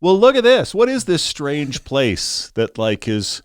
well, look at this. What is this strange place that like is,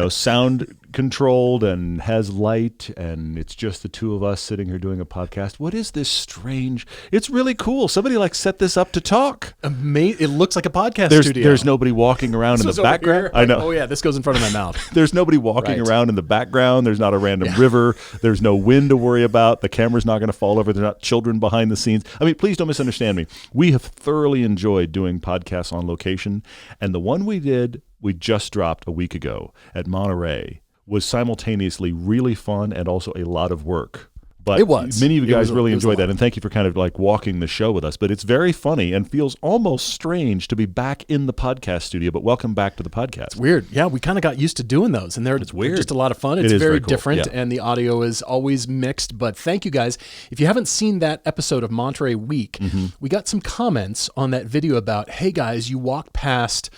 sound controlled and has light, and it's just the two of us sitting here doing a podcast? What is this strange? It's really cool. Somebody set this up to talk. It looks like a podcast studio. There's nobody walking around in the background. I know. Oh yeah, this goes in front of my mouth. There's nobody walking around in the background. There's not a random river. There's no wind to worry about. The camera's not going to fall over. There's not children behind the scenes. I mean, please don't misunderstand me. We have thoroughly enjoyed doing podcasts on location, and the one we just dropped a week ago at Monterey was simultaneously really fun and also a lot of work. But it was. Many of you guys really enjoyed that, and thank you for kind of walking the show with us. But it's very funny and feels almost strange to be back in the podcast studio, but welcome back to the podcast. It's weird. Yeah, we kind of got used to doing those, and they're just a lot of fun. It's very cool. Different, and the audio is always mixed. But thank you guys. If you haven't seen that episode of Monterey Week, we got some comments on that video about, hey guys, you walked past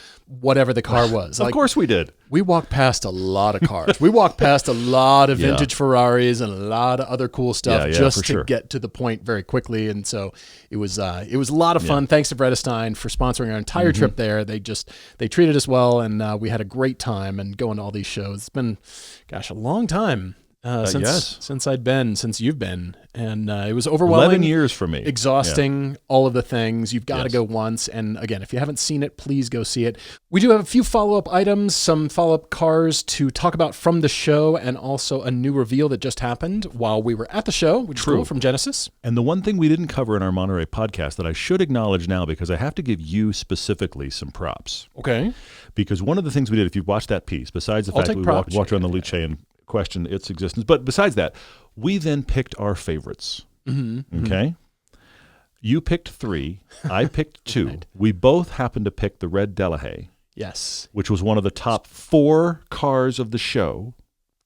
whatever the car was. Of course we did. We walked past a lot of cars. We walked past a lot of vintage Ferraris and a lot of other cool stuff just to get to the point very quickly. And so it was a lot of fun. Thanks to Vredestein for sponsoring our entire trip there. They treated us well, and we had a great time and going to all these shows. It's been, a long time. Since you've been, and it was overwhelming. 11 years for me. Exhausting, all of the things. You've got to go once. And again, if you haven't seen it, please go see it. We do have a few follow-up items, some follow-up cars to talk about from the show, and also a new reveal that just happened while we were at the show, which is cool, from Genesis. And the one thing we didn't cover in our Monterey podcast that I should acknowledge now, because I have to give you specifically some props. Okay. Because one of the things we did, if you've watched that piece, besides the fact that we walked around the Luce and questioned its existence, but besides that, we then picked our favorites. Okay? You picked 3. I picked 2. Right. We both happened to pick the red Delahaye. Yes. Which was one of the top 4 cars of the show.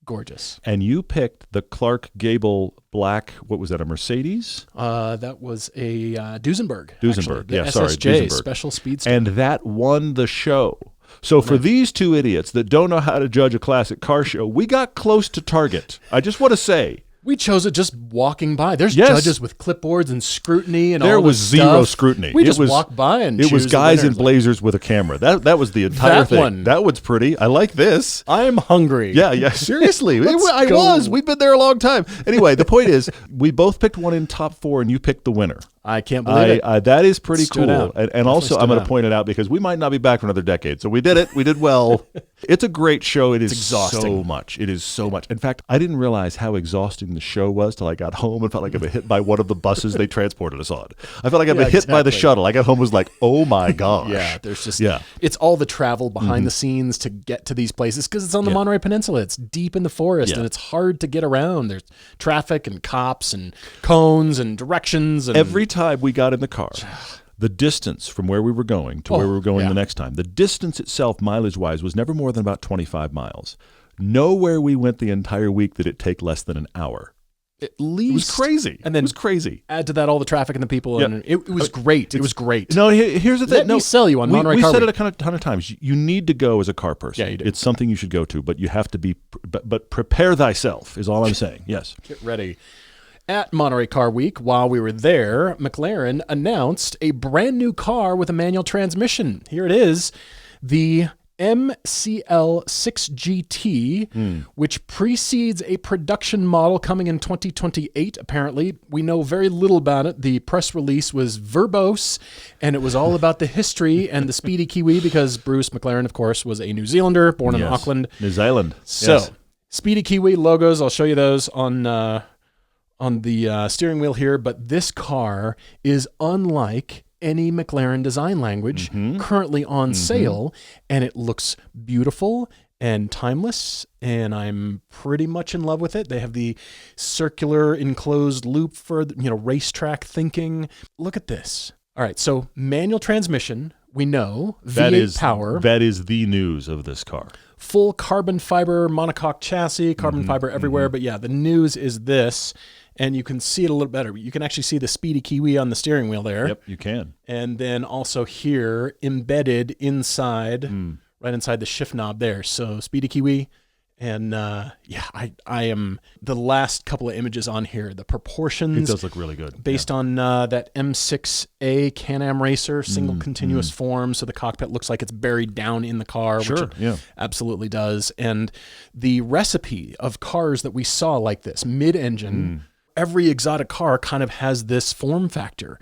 Gorgeous. And you picked the Clark Gable black, what was that, a Mercedes? That was a Duesenberg. Duesenberg, SSJ, Duesenberg. Special Speedster. And that won the show. So for these two idiots that don't know how to judge a classic car show, we got close to target. I just want to say. We chose it just walking by. There's judges with clipboards and scrutiny and all this stuff. There was zero scrutiny. We just walked by and it was guys in blazers with a camera. That was the entire thing. One. That one's pretty. I like this. I'm hungry. Yeah. Seriously. I was. We've been there a long time. Anyway, the point is, we both picked one in top 4, and you picked the winner. I can't believe it. That is pretty cool. And also, I'm going to point it out because we might not be back for another decade. So we did it. We did well. It's a great show. It's exhausting. So much. It is so much. In fact, I didn't realize how exhausting the show was till I got home and felt like I'd been hit by one of the buses they transported us on. I felt like I'd been hit by the shuttle. I got home and was like, oh my gosh. There's just, it's all the travel behind the scenes to get to these places because it's on the Monterey Peninsula. It's deep in the forest and it's hard to get around. There's traffic and cops and cones and directions. And every time we got in the car, the distance from where we were going to where we were going the next time, the distance itself, mileage-wise, was never more than about 25 miles. Nowhere we went the entire week did it take less than an hour. At least. It was crazy. And then it was crazy. Add to that all the traffic and the people. And it was great. It was great. No, here's the thing. Let me sell you on Monterey Car We've Week. said it a ton of times. You need to go as a car person. Yeah, you do. It's something you should go to, but you have to be, but prepare thyself is all I'm saying. Yes. Get ready. At Monterey Car Week, while we were there, McLaren announced a brand new car with a manual transmission. Here it is, the McL 6GT, which precedes a production model coming in 2028, apparently. We know very little about it. The press release was verbose, and it was all about the history and the speedy Kiwi, because Bruce McLaren, of course, was a New Zealander, born in Auckland. New Zealand. So, speedy Kiwi logos, I'll show you those on the steering wheel here, but this car is unlike any McLaren design language currently on sale, and it looks beautiful and timeless, and I'm pretty much in love with it. They have the circular enclosed loop for, racetrack thinking. Look at this. All right, so manual transmission, we know, V8 power. That is the news of this car. Full carbon fiber monocoque chassis, carbon fiber everywhere, but the news is this. And you can see it a little better. You can actually see the speedy Kiwi on the steering wheel there. Yep, you can. And then also here, embedded inside, right inside the shift knob there. So speedy Kiwi And I am the last couple of images on here. The proportions. It does look really good. Based on that M6A Can-Am racer, single continuous form. So the cockpit looks like it's buried down in the car, which it absolutely does. And the recipe of cars that we saw like this, mid-engine, every exotic car kind of has this form factor.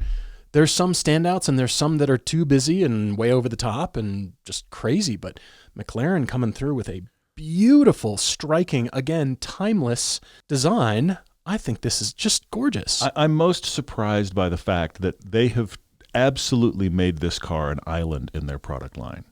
There's some standouts and there's some that are too busy and way over the top and just crazy. But McLaren coming through with a beautiful, striking, again, timeless design. I think this is just gorgeous. I'm most surprised by the fact that they have absolutely made this car an island in their product line.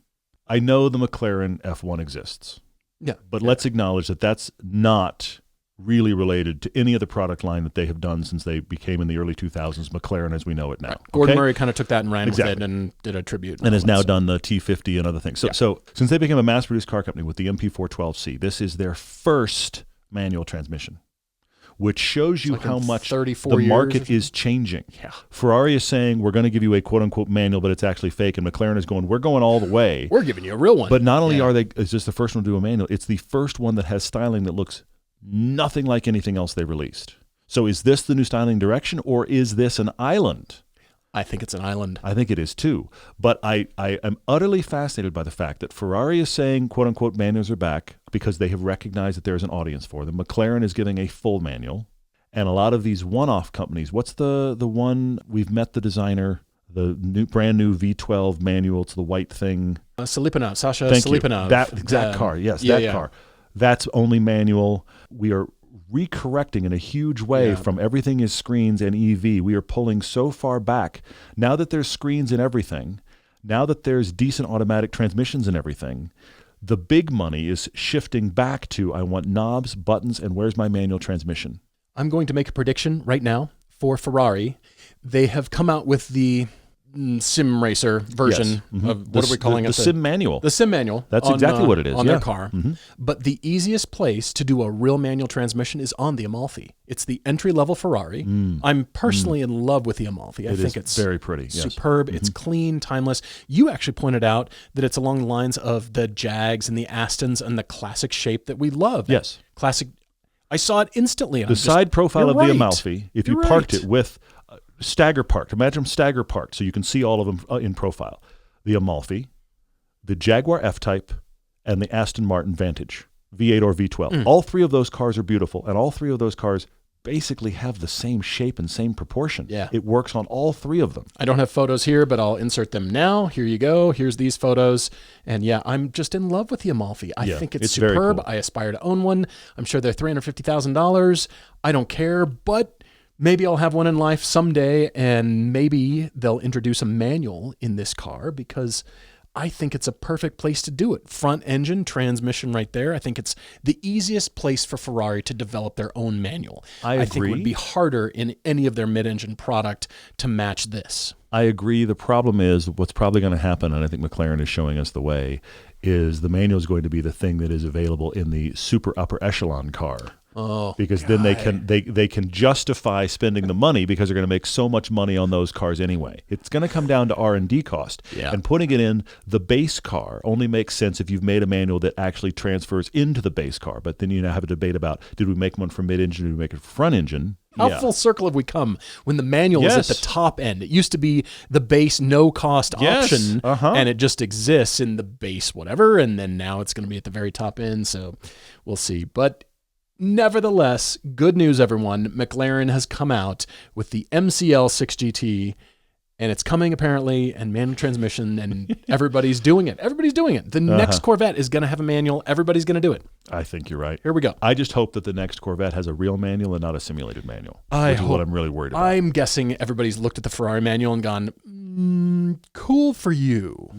I know the McLaren F1 exists, but let's acknowledge that that's not really related to any of the product line that they have done since they became in the early 2000s McLaren as we know it now. Right. Gordon Murray kind of took that and ran with it and did a tribute. And has now done the T50 and other things. So since they became a mass-produced car company with the MP412C, this is their first manual transmission, which shows you how much the market is changing. Yeah. Ferrari is saying, we're going to give you a quote-unquote manual, but it's actually fake. And McLaren is going, we're going all the way. We're giving you a real one. But not only is this the first one to do a manual, it's the first one that has styling that looks nothing like anything else they released. So is this the new styling direction, or is this an island? I think it's an island. I think it is too. But I am utterly fascinated by the fact that Ferrari is saying, quote unquote, manuals are back because they have recognized that there's an audience for them. McLaren is giving a full manual. And a lot of these one-off companies, what's the one, we've met the designer, the brand new V12 manual, it's the white thing. Sasha Salipanov. That exact car, yes, that car. That's only manual. We are recorrecting in a huge way from everything is screens and EV. We are pulling so far back. Now that there's screens in everything, now that there's decent automatic transmissions and everything, the big money is shifting back to I want knobs, buttons, and where's my manual transmission? I'm going to make a prediction right now for Ferrari. They have come out with the sim racer version of what are we calling it? The sim manual. The sim manual. That's exactly what it is. On their car. But the easiest place to do a real manual transmission is on the Amalfi. It's the entry-level Ferrari. I'm personally in love with the Amalfi. I think it's very pretty. Superb. It's clean, timeless. You actually pointed out that it's along the lines of the Jags and the Astons and the classic shape that we love. Yes. Classic. I saw it instantly. The side profile of the Amalfi, if you parked it with stagger parked. Imagine them stagger parked so you can see all of them in profile. The Amalfi, the Jaguar F-Type, and the Aston Martin Vantage, V8 or V12. All three of those cars are beautiful, and all three of those cars basically have the same shape and same proportion. Yeah. It works on all three of them. I don't have photos here, but I'll insert them now. Here you go. Here's these photos. And yeah, I'm just in love with the Amalfi. I think it's superb. Very cool. I aspire to own one. I'm sure they're $350,000. I don't care, but maybe I'll have one in life someday, and maybe they'll introduce a manual in this car because I think it's a perfect place to do it. Front engine, transmission right there. I think it's the easiest place for Ferrari to develop their own manual. I think it would be harder in any of their mid-engine product to match this. I agree. The problem is what's probably going to happen, and I think McLaren is showing us the way, is the manual is going to be the thing that is available in the super upper echelon car. Oh, because then they can justify spending the money because they're going to make so much money on those cars anyway. It's going to come down to R&D cost. Yeah. And putting it in the base car only makes sense if you've made a manual that actually transfers into the base car. But then you now have a debate about, did we make one for mid-engine, did we make it for front engine? How full circle have we come when the manual is at the top end? It used to be the base no-cost option, and it just exists in the base whatever, and then now it's going to be at the very top end, so we'll see. But nevertheless, good news, everyone. McLaren has come out with the MCL 6GT, and it's coming apparently, and manual transmission, and everybody's doing it. Everybody's doing it. The next Corvette is going to have a manual. Everybody's going to do it. I think you're right. Here we go. I just hope that the next Corvette has a real manual and not a simulated manual, which is what I'm really worried about. I'm guessing everybody's looked at the Ferrari manual and gone, cool for you.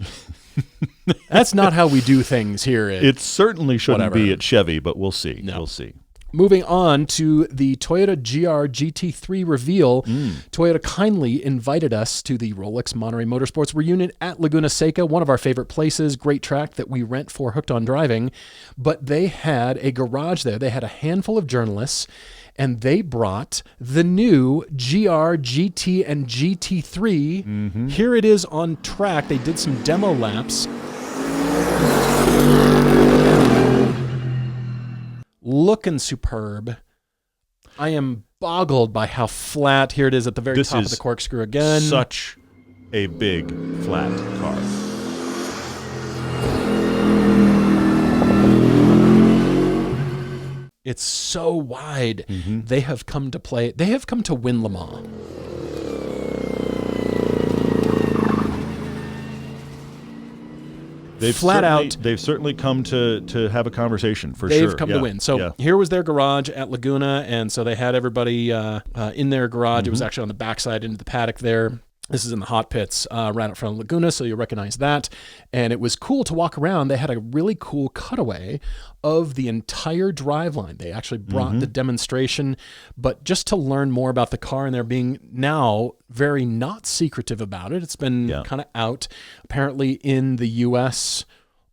That's not how we do things here. It certainly shouldn't be at Chevy, but we'll see. No. We'll see. Moving on to the Toyota GR GT3 reveal, Toyota kindly invited us to the Rolex Monterey Motorsports reunion at Laguna Seca, one of our favorite places, great track that we rent for Hooked on Driving. But they had a garage there. They had a handful of journalists, and they brought the new GR, GT, and GT3. Here it is on track. They did some demo laps. looking superb. I am boggled by how flat. Here it is at the very top of the corkscrew again. Such a big flat car. It's so wide. They have come to play. They have come to win Le Mans. They've certainly come to have a conversation for sure. They've come to win. So here was their garage at Laguna, and so they had everybody in their garage. It was actually on the backside into the paddock there. This is in the hot pits right out front of Laguna, so you'll recognize that. And it was cool to walk around. They had a really cool cutaway of the entire driveline. They actually brought the demonstration, but just to learn more about the car, and they're being now very not secretive about it. It's been kind of out. Apparently in the U.S.,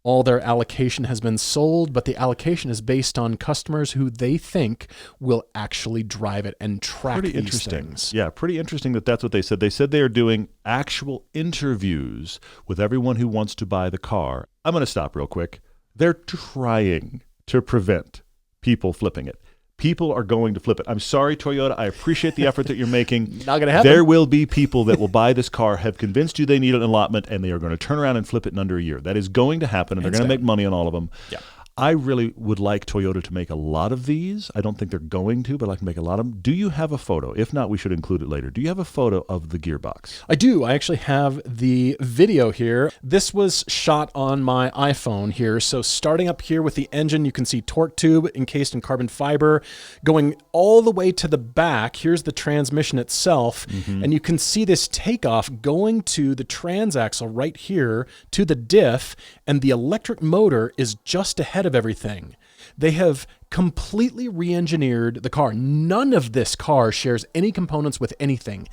all their allocation has been sold, but the allocation is based on customers who they think will actually drive it and track these things. Yeah, pretty interesting that's what they said. They said they are doing actual interviews with everyone who wants to buy the car. I'm going to stop real quick. They're trying to prevent people flipping it. People are going to flip it. I'm sorry, Toyota. I appreciate the effort that you're making. Not going to happen. There will be people that will buy this car, have convinced you they need an allotment, and they are going to turn around and flip it in under a year. That is going to happen, and they're going to make money on all of them. Yeah. I really would like Toyota to make a lot of these. I don't think they're going to, but I'd like to make a lot of them. Do you have a photo? If not, we should include it later. Do you have a photo of the gearbox? I do. I actually have the video here. This was shot on my iPhone here. So starting up here with the engine, you can see torque tube encased in carbon fiber. Going all the way to the back, here's the transmission itself. And you can see this takeoff going to the transaxle right here to the diff, and the electric motor is just ahead of everything. They have completely re-engineered the car. None of this car shares any components with anything.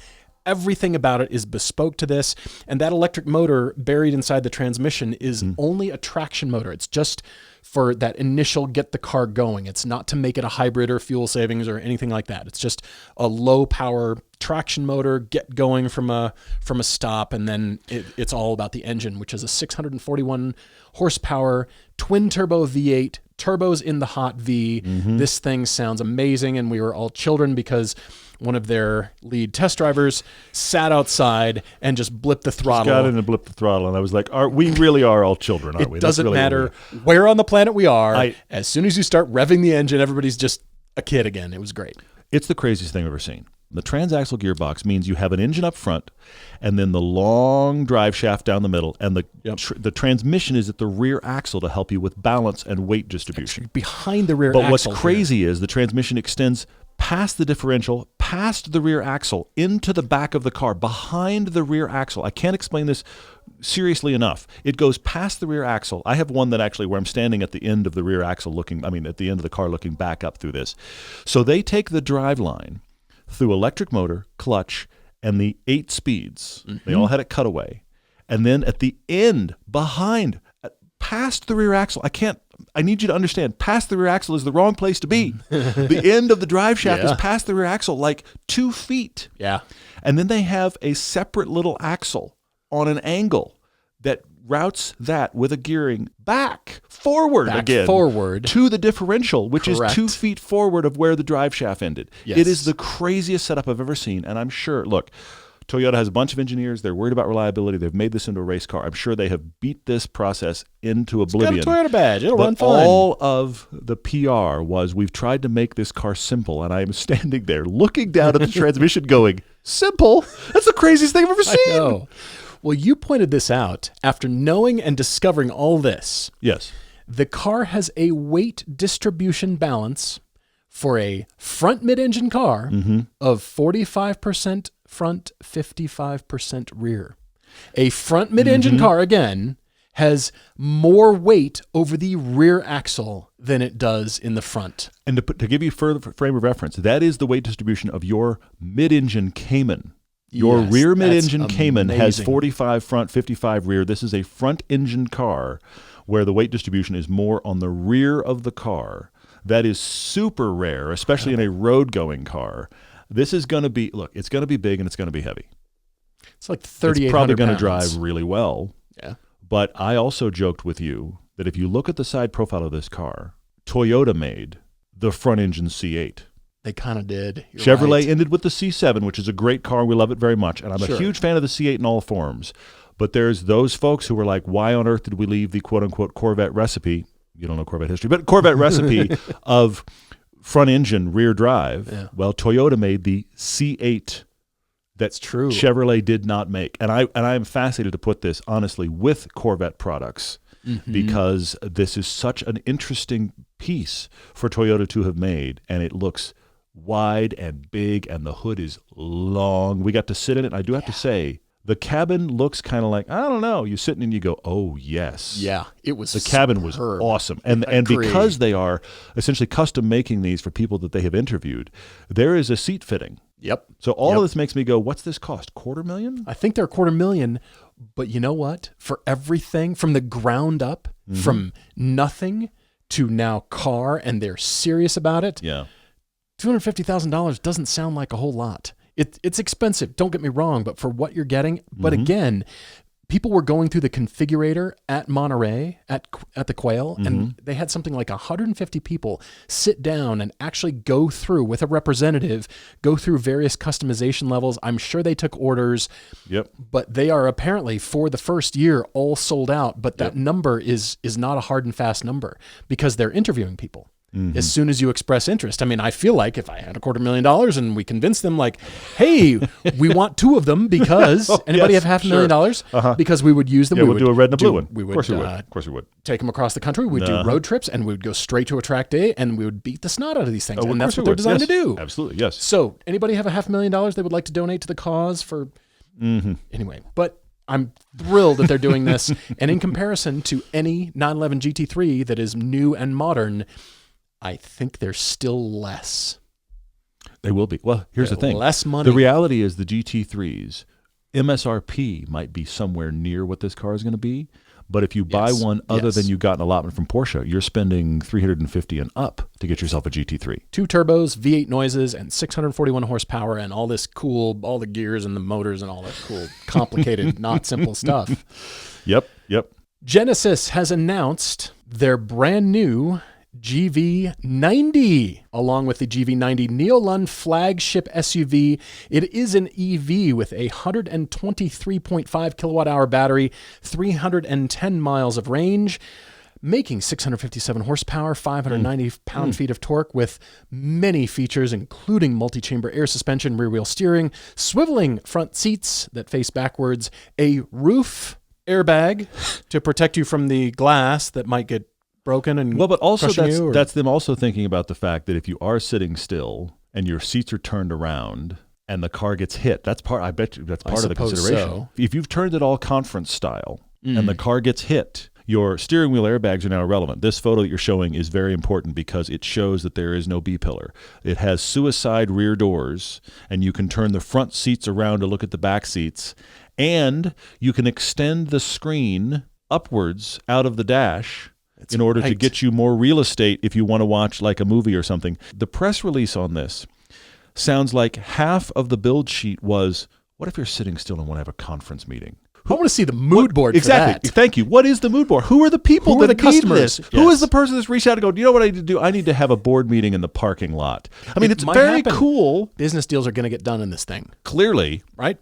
Everything about it is bespoke to this, and that electric motor buried inside the transmission is only a traction motor. It's just for that initial get the car going. It's not to make it a hybrid or fuel savings or anything like that. It's just a low power traction motor, get going from a stop, and then it's all about the engine, which is a 641 horsepower twin turbo V8, turbos in the hot V. This thing sounds amazing, and we were all children because one of their lead test drivers sat outside and just blipped the throttle. Just got in and blipped the throttle, and I was like, we really are all children, aren't we? It doesn't matter where on the planet we are. As soon as you start revving the engine, everybody's just a kid again. It was great. It's the craziest thing I've ever seen. The transaxle gearbox means you have an engine up front and then the long drive shaft down the middle, and the transmission is at the rear axle to help you with balance and weight distribution. Behind the rear axle. But what's crazy is the transmission extends past the differential, past the rear axle, into the back of the car, behind the rear axle. I can't explain this seriously enough. It goes past the rear axle. I have one that actually where I'm standing at the end of the rear axle at the end of the car looking back up through this. So they take the drive line through electric motor, clutch, and the 8 speeds. They all had it cut away. And then at the end, behind, past the rear axle, I need you to understand, past the rear axle is the wrong place to be. The end of the drive shaft is past the rear axle, like 2 feet. Yeah. And then they have a separate little axle on an angle that routes that with a gearing forward to the differential, which is 2 feet forward of where the drive shaft ended. Yes. It is the craziest setup I've ever seen, and I'm sure, look, Toyota has a bunch of engineers. They're worried about reliability. They've made this into a race car. I'm sure they have beat this process into oblivion. It's got a Toyota badge. It'll run fine. All of the PR was, we've tried to make this car simple, and I am standing there looking down at the transmission going, simple? That's the craziest thing I've ever seen. I know. Well, you pointed this out after knowing and discovering all this. Yes. The car has a weight distribution balance for a front mid-engine car of 45% front, 55% rear. A front mid-engine car, again, has more weight over the rear axle than it does in the front. And to give you further frame of reference, that is the weight distribution of your mid-engine Cayman. Your rear mid-engine Cayman has 45 front, 55 rear. This is a front engine car where the weight distribution is more on the rear of the car. That is super rare, especially in a road-going car. This is going to be, it's going to be big and it's going to be heavy. It's like 3,800 It's probably going to pounds. drive really well. Yeah. But I also joked with you that if you look at the side profile of this car, Toyota made the front engine C8. They kind of did. You're Chevrolet right. ended with the C7, which is a great car. We love it very much. And I'm Sure. a huge fan of the C8 in all forms. But there's those folks who were like, why on earth did we leave the quote-unquote Corvette recipe? You don't know Corvette history, but Corvette recipe of front engine, rear drive. Yeah. Well, Toyota made the C8 that's true. Chevrolet did not make. And I'm fascinated to put this, honestly, with Corvette products because this is such an interesting piece for Toyota to have made, and it looks wide and big, and the hood is long. We got to sit in it. I do have to say, the cabin looks kind of like, I don't know. You sit in and you go, oh, yes. Yeah, it was The cabin was superb. awesome. And Agreed. because they are essentially custom making these for people that they have interviewed, there is a seat fitting. Yep. So all of this makes me go, what's this cost? $250,000? I think they're $250,000, but you know what? For everything from the ground up, from nothing to now car, and they're serious about it. Yeah. $250,000 doesn't sound like a whole lot. It's expensive. Don't get me wrong, but for what you're getting, but again, people were going through the configurator at Monterey at the Quail, and they had something like 150 people sit down and actually go through with a representative, go through various customization levels. I'm sure they took orders. Yep. But they are apparently for the first year all sold out. But that number is not a hard and fast number because they're interviewing people. As soon as you express interest. I mean, I feel like if I had $250,000 and we convinced them like, hey, we want 2 of them because anybody yes, have $500,000 because we would use them. Yeah, we we'll do a red and a blue one. We would, of course we would. Of course we would. Take them across the country. We'd do road trips and we would go straight to a track day and we would beat the snot out of these things. Oh, and that's what they're designed to do. Absolutely, yes. So anybody have $500,000 they would like to donate to the cause for anyway, but I'm thrilled that they're doing this. And in comparison to any 911 GT3 that is new and modern, I think there's still less. They will be. Well, here's the thing. Less money. The reality is the GT3s, MSRP might be somewhere near what this car is going to be. But if you buy one other than you got an allotment from Porsche, you're spending $350 and up to get yourself a GT3. 2 turbos, V8 noises, and 641 horsepower, and all this cool, all the gears and the motors and all that cool, complicated, not simple stuff. Yep. Genesis has announced their brand new GV90, along with the GV90 Neolun flagship SUV. It is an EV with a 123.5 kilowatt hour battery, 310 miles of range, making 657 horsepower, 590 pound-feet of torque with many features, including multi-chamber air suspension, rear-wheel steering, swiveling front seats that face backwards, a roof airbag to protect you from the glass that might get broken and but also crushing that's them also thinking about the fact that if you are sitting still and your seats are turned around and the car gets hit, I bet you that's part of the consideration. So. If you've turned it all conference style and the car gets hit, your steering wheel airbags are now irrelevant. This photo that you're showing is very important because it shows that there is no B-pillar. It has suicide rear doors, and you can turn the front seats around to look at the back seats, and you can extend the screen upwards out of the dash in order to get you more real estate if you want to watch like a movie or something. The press release on this sounds like half of the build sheet was, what if you're sitting still and want to have a conference meeting? I want to see the mood board Exactly. for that. Thank you. What is the mood board? Who are the people Who are that the need customers? this? Yes. Who is the person that's reached out and go, you know what I need to do? I need to have a board meeting in the parking lot. I mean, it's might very happen. cool. Business deals are going to get done in this thing, Clearly. right?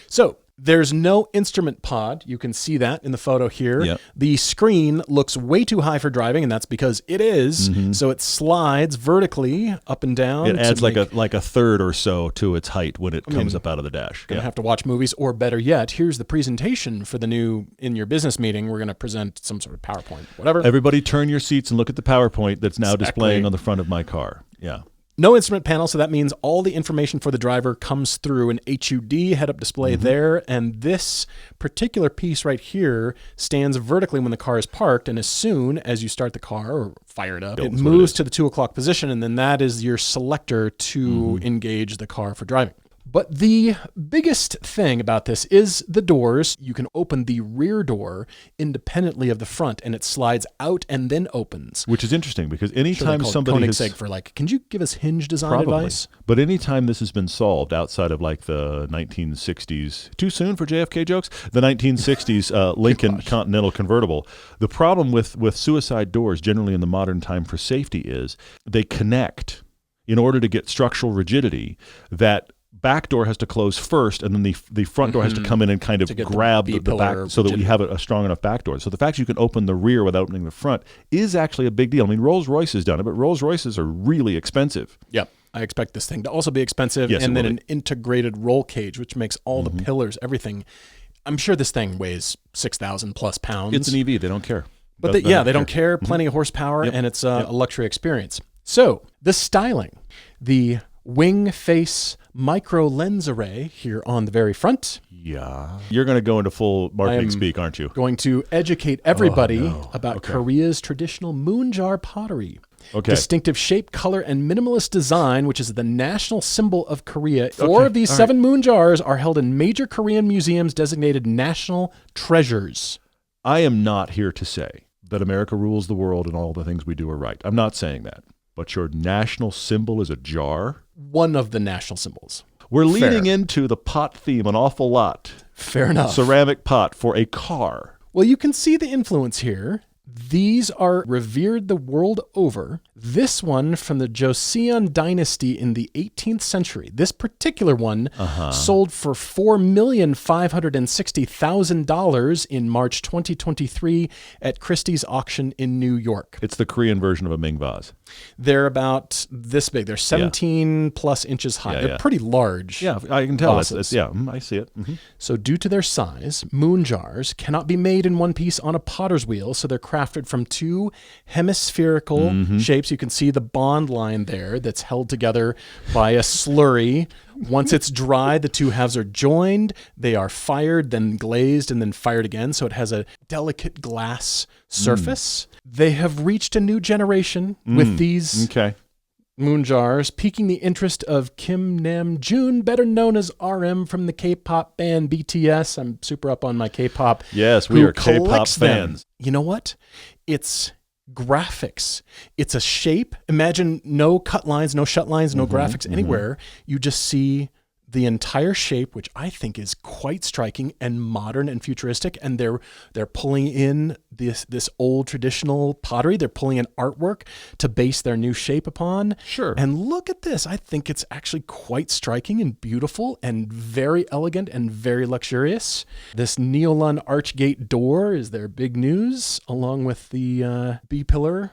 So there's no instrument pod. You can see that in the photo here. Yep. The screen looks way too high for driving, and that's because it is. So it slides vertically up and down. It adds to like a third or so to its height when it comes up out of the dash. Gonna have to watch movies, or better yet, here's the presentation for the new in your business meeting. We're going to present some sort of PowerPoint, whatever. Everybody turn your seats and look at the PowerPoint that's now displaying on the front of my car. Yeah. No instrument panel, so that means all the information for the driver comes through an HUD head-up display there, and this particular piece right here stands vertically when the car is parked, and as soon as you start the car or fire it up, it moves to the 2 o'clock position, and then that is your selector to engage the car for driving. But the biggest thing about this is the doors. You can open the rear door independently of the front, and it slides out and then opens. Which is interesting because anytime Sure, somebody has... Koenigsegg for like, can you give us hinge design Probably. advice? But anytime this has been solved outside of like the 1960s, too soon for JFK jokes? The 1960s Lincoln Continental convertible. The problem with suicide doors generally in the modern time for safety is they connect in order to get structural rigidity. That back door has to close first, and then the front door has to come in and kind of grab the back so that we have a strong enough back door. So the fact you can open the rear without opening the front is actually a big deal. I mean, Rolls-Royce has done it, but Rolls-Royces are really expensive. Yep. I expect this thing to also be expensive. Yes, and then an integrated roll cage, which makes all the pillars, everything. I'm sure this thing weighs 6,000 plus pounds. It's an EV. They don't care. But they don't care. Plenty of horsepower, and it's a luxury experience. So the styling, the wing face micro lens array here on the very front. Yeah. You're going to go into full marketing speak, aren't you? Going to educate everybody about Korea's traditional moon jar pottery. Okay. Distinctive shape, color, and minimalist design, which is the national symbol of Korea. 4 of these 7 moon jars are held in major Korean museums designated national treasures. I am not here to say that America rules the world and all the things we do are right. I'm not saying that. But your national symbol is a jar? One of the national symbols. We're leading into the pot theme an awful lot. Fair enough. Ceramic pot for a car. Well, you can see the influence here. These are revered the world over. This one from the Joseon dynasty in the 18th century. This particular one sold for $4,560,000 in March 2023 at Christie's auction in New York. It's the Korean version of a Ming vase. They're about this big. They're 17 plus inches high. They're pretty large. Yeah, I can tell. I see it. So due to their size, moon jars cannot be made in one piece on a potter's wheel, so they're crafted from 2 hemispherical shapes. You can see the bond line there that's held together by a slurry. Once it's dry, the 2 halves are joined. They are fired, then glazed, and then fired again. So it has a delicate glass surface. They have reached a new generation with these moon jars, piquing the interest of Kim Namjoon, better known as RM from the K-pop band BTS. I'm super up on my K-pop. Yes, we are K-pop fans. You know what? It's graphics. It's a shape. Imagine no cut lines, no shut lines, no graphics anywhere. You just see the entire shape, which I think is quite striking and modern and futuristic. And they're pulling in this old traditional pottery. They're pulling in artwork to base their new shape upon. Sure. And look at this. I think it's actually quite striking and beautiful and very elegant and very luxurious. This Neolon archgate door is their big news, along with the B-pillar.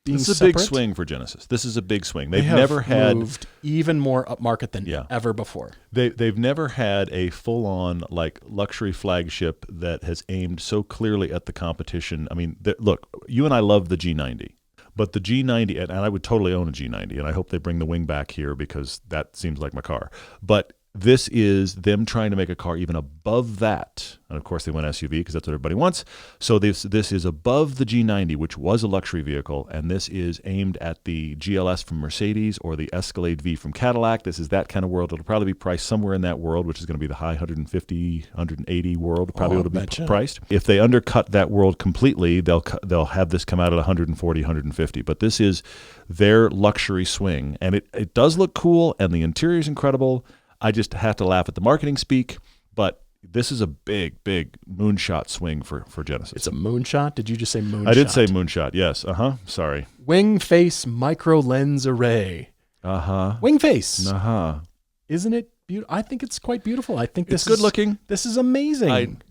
This is a big swing for Genesis. This is a big swing. They've never moved even more upmarket than ever before. They've never had a full-on like luxury flagship that has aimed so clearly at the competition. I mean, look, you and I love the G90, but the G90, and I would totally own a G90, and I hope they bring the wing back here because that seems like my car. But this is them trying to make a car even above that. And of course, they went SUV because that's what everybody wants. So this is above the G90, which was a luxury vehicle, and this is aimed at the GLS from Mercedes or the Escalade V from Cadillac. This is that kind of world. It'll probably be priced somewhere in that world, which is going to be the high 150, 180 world. Probably will be priced. If they undercut that world completely, they'll have this come out at 140, 150. But this is their luxury swing, and it does look cool, and the interior is incredible. I just have to laugh at the marketing speak, but this is a big, big moonshot swing for Genesis. It's a moonshot? Did you just say moonshot? I did say moonshot, yes. Sorry. Wing face micro lens array. Wing face. Isn't it beautiful? I think it's quite beautiful. I think this is good looking. This is amazing. I'd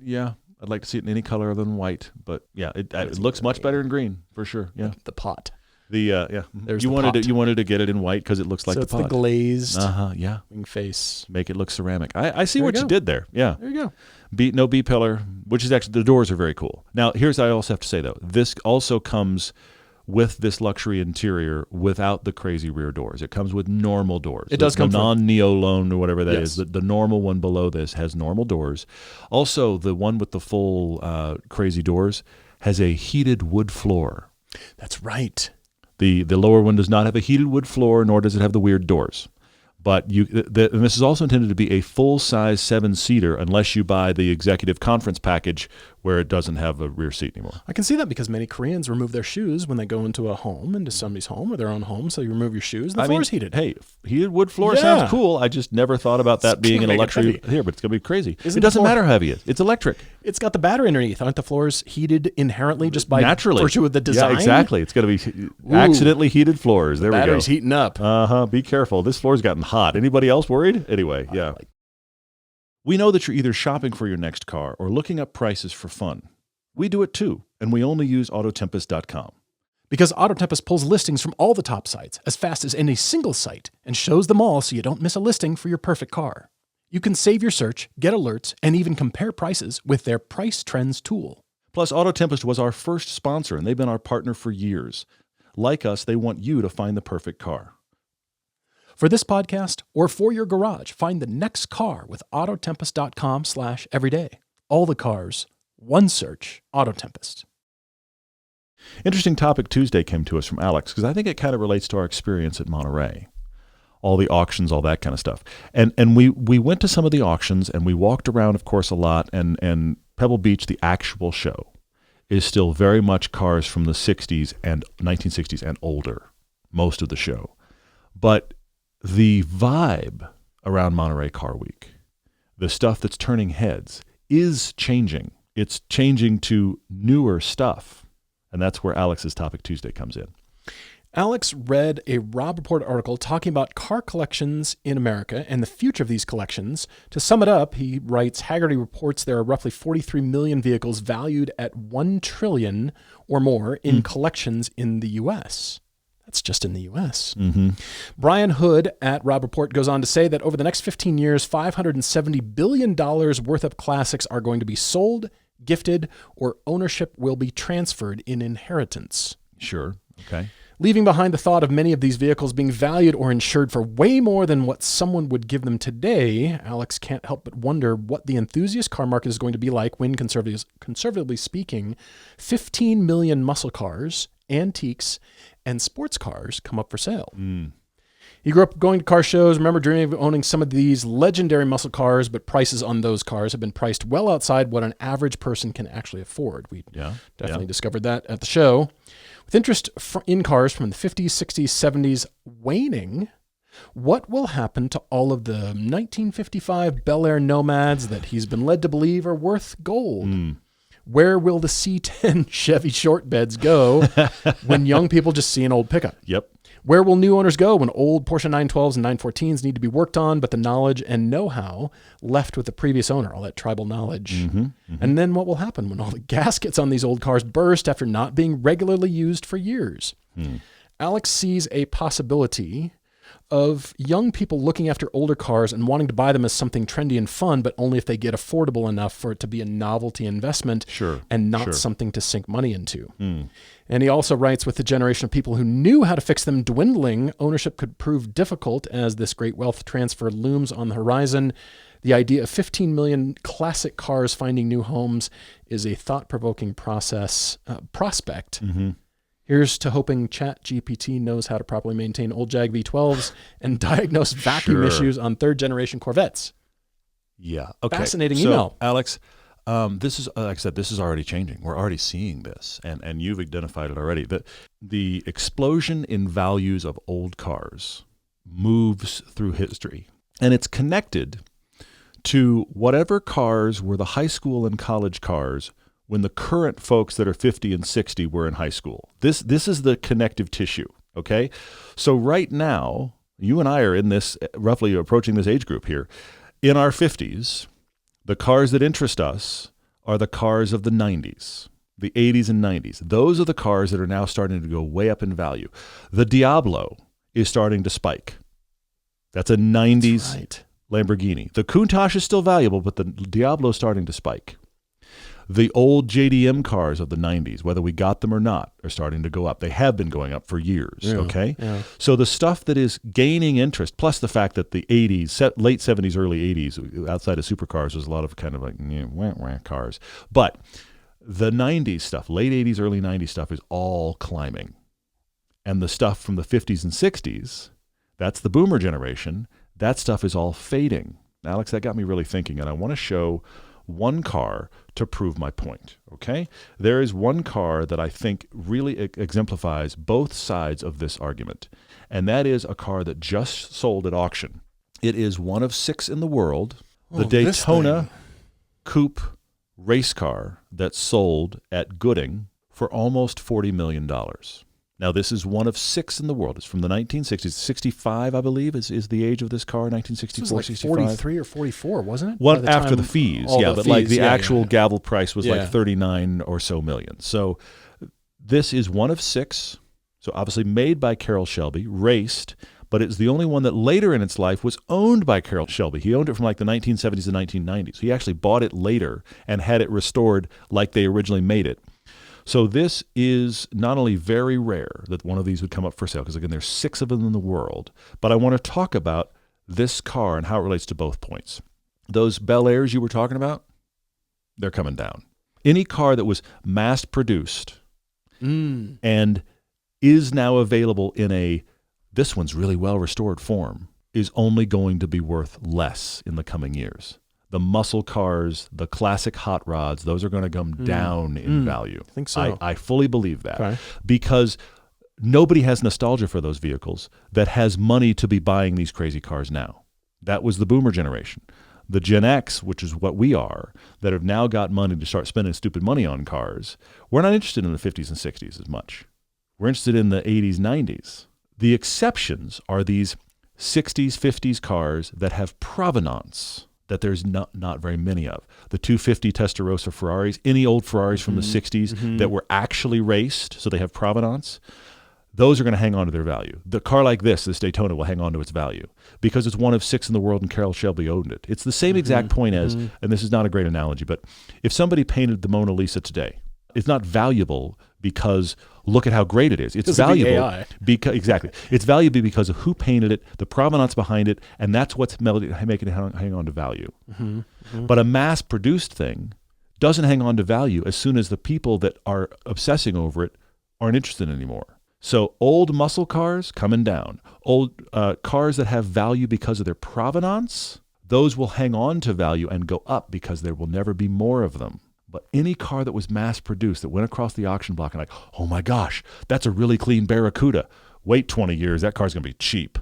like to see it in any color other than white, but yeah, it looks much better in green for sure. Yeah. The pot. You wanted to get it in white because it looks like the pot. So it's the glazed wing face. Make it look ceramic. I see what you did there. Yeah. There you go. No B-pillar, which is actually, the doors are very cool. Now, here's what I also have to say, though. This also comes with this luxury interior without the crazy rear doors. It comes with normal doors. It does come the non-Neolone or whatever that is. The normal one below this has normal doors. Also, the one with the full crazy doors has a heated wood floor. That's right. The lower one does not have a heated wood floor, nor does it have the weird doors. But and this is also intended to be a full-size 7-seater unless you buy the executive conference package where it doesn't have a rear seat anymore. I can see that because many Koreans remove their shoes when they go into somebody's home or their own home. So you remove your shoes. The floor's heated. Hey, heated wood floor sounds cool. I just never thought about that being in a luxury here, but it's going to be crazy. It doesn't matter how heavy it is. It's electric. It's got the battery underneath. Aren't the floors heated inherently just by virtue of the design? Yeah, exactly. It's going to be accidentally heated floors. There we go. Battery's heating up. Be careful. This floor's gotten hot. Anybody else worried? Anyway, yeah. We know that you're either shopping for your next car or looking up prices for fun. We do it too, and we only use Autotempest.com. Because Autotempest pulls listings from all the top sites as fast as any single site and shows them all so you don't miss a listing for your perfect car. You can save your search, get alerts, and even compare prices with their Price Trends tool. Plus, Autotempest was our first sponsor, and they've been our partner for years. Like us, they want you to find the perfect car. For this podcast or for your garage, find the next car with Autotempest.com/everyday. All the cars, one search, Autotempest. Interesting topic Tuesday came to us from Alex, because I think it kind of relates to our experience at Monterey. All the auctions, all that kind of stuff. And we went to some of the auctions, and we walked around, of course, a lot, and Pebble Beach, the actual show, is still very much cars from the 60s and 1960s and older, most of the show. But the vibe around Monterey Car Week, the stuff that's turning heads, is changing. It's changing to newer stuff. And that's where Alex's Topic Tuesday comes in. Alex read a Robb Report article talking about car collections in America and the future of these collections. To sum it up, he writes, Hagerty reports there are roughly 43 million vehicles valued at $1 trillion or more in collections in the U.S. That's just in the U.S. Mm-hmm. Brian Hood at Robb Report goes on to say that over the next 15 years, $570 billion worth of classics are going to be sold, gifted, or ownership will be transferred in inheritance. Sure. Okay. Leaving behind the thought of many of these vehicles being valued or insured for way more than what someone would give them today, Alex can't help but wonder what the enthusiast car market is going to be like when, conservatively speaking, 15 million muscle cars, antiques, and sports cars come up for sale. He grew up going to car shows, remember dreaming of owning some of these legendary muscle cars, but prices on those cars have been priced well outside what an average person can actually afford. We definitely discovered that at the show. With interest in cars from the 50s, 60s, 70s waning, what will happen to all of the 1955 Bel Air Nomads that he's been led to believe are worth gold? Where will the C10 Chevy short beds go when young people just see an old pickup? Yep. Where will new owners go when old Porsche 912s and 914s need to be worked on, but the knowledge and know-how left with the previous owner, all that tribal knowledge? And then what will happen when all the gaskets on these old cars burst after not being regularly used for years? Alex sees a possibility of young people looking after older cars and wanting to buy them as something trendy and fun, but only if they get affordable enough for it to be a novelty investment and not something to sink money into. And he also writes, with the generation of people who knew how to fix them dwindling, ownership could prove difficult as this great wealth transfer looms on the horizon. The idea of 15 million classic cars finding new homes is a thought-provoking prospect. Here's to hoping ChatGPT knows how to properly maintain old Jag V12s and diagnose vacuum issues on third-generation Corvettes. Yeah. Okay. Fascinating email. Alex, this is, like I said, this is already changing. We're already seeing this, and you've identified it already. The explosion in values of old cars moves through history, and it's connected to whatever cars were the high school and college cars when the current folks that are 50 and 60 were in high school. This is the connective tissue, okay? So right now, you and I are in this, roughly approaching this age group here. In our 50s, the cars that interest us are the cars of the 90s, the 80s and 90s. Those are the cars that are now starting to go way up in value. The Diablo is starting to spike. That's a 90s Lamborghini. The Countach is still valuable, but the Diablo is starting to spike. The old JDM cars of the 90s, whether we got them or not, are starting to go up. They have been going up for years, okay? So the stuff that is gaining interest, plus the fact that the 80s, late 70s, early 80s, outside of supercars, was a lot of kind of like cars. But the 90s stuff, late 80s, early 90s stuff is all climbing. And the stuff from the 50s and 60s, that's the boomer generation, That stuff is all fading. Alex, that got me really thinking, and I want to show one car to prove my point, okay? There is one car that I think really exemplifies both sides of this argument, and that is a car that just sold at auction. It is one of 6 in the world, the Daytona Coupe race car that sold at Gooding for almost $40 million. Now, this is one of 6 in the world. It's from the 1960s. 65, I believe, is the age of this car, 1964, this was like 65. 43 or 44, wasn't it? One after the fees, but like the actual yeah. gavel price was like 39 or so million. So this is one of 6. So obviously made by Carroll Shelby, raced, but it's the only one that later in its life was owned by Carroll Shelby. He owned it from like the 1970s and 1990s. He actually bought it later and had it restored like they originally made it. So this is not only very rare that one of these would come up for sale, because again, there's 6 of them in the world, but I want to talk about this car and how it relates to both points. Those Bel Airs you were talking about, they're coming down. Any car that was mass produced and is now available in this one's really well restored form is only going to be worth less in the coming years. The muscle cars, the classic hot rods, those are going to come down in value. I think so. I fully believe that because nobody has nostalgia for those vehicles that has money to be buying these crazy cars now. That was the boomer generation. The Gen X, which is what we are, that have now got money to start spending stupid money on cars, we're not interested in the 50s and 60s as much. We're interested in the 80s, 90s. The exceptions are these 60s, 50s cars that have provenance, that there's not very many of. The 250 Testarossa Ferraris, any old Ferraris from the 60s that were actually raced, so they have provenance, those are going to hang on to their value. The car like this Daytona, will hang on to its value because it's one of 6 in the world and Carroll Shelby owned it. It's the same exact point as, and this is not a great analogy, but if somebody painted the Mona Lisa today, it's not valuable because look at how great it is. It's valuable because it's valuable because of who painted it, the provenance behind it, and that's what's making it hang on to value. But a mass-produced thing doesn't hang on to value as soon as the people that are obsessing over it aren't interested anymore. So old muscle cars coming down, old cars that have value because of their provenance, those will hang on to value and go up because there will never be more of them. But any car that was mass-produced that went across the auction block and like, oh my gosh, that's a really clean Barracuda. Wait 20 years, that car's going to be cheap.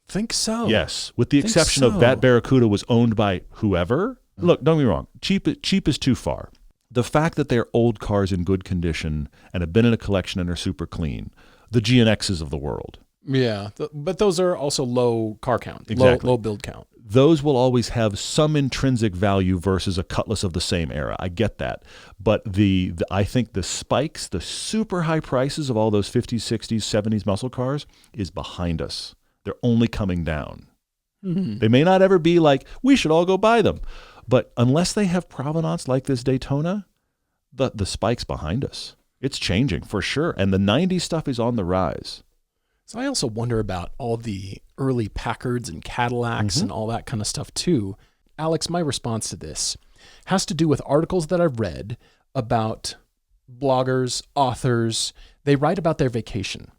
Think so. Yes, with the exception of that Barracuda was owned by whoever. Look, don't get me wrong, cheap is too far. The fact that they're old cars in good condition and have been in a collection and are super clean, the GNXs of the world. Yeah, but those are also low car count, low build count. Those will always have some intrinsic value versus a Cutlass of the same era. I get that. But I think the spikes, the super high prices of all those 50s, 60s, 70s muscle cars is behind us. They're only coming down. They may not ever be like, we should all go buy them. But unless they have provenance like this Daytona, the spike's behind us. It's changing for sure. And the 90s stuff is on the rise. So I also wonder about all the early Packards and Cadillacs and all that kind of stuff too. Alex, my response to this has to do with articles that I've read about bloggers, authors. They write about their vacation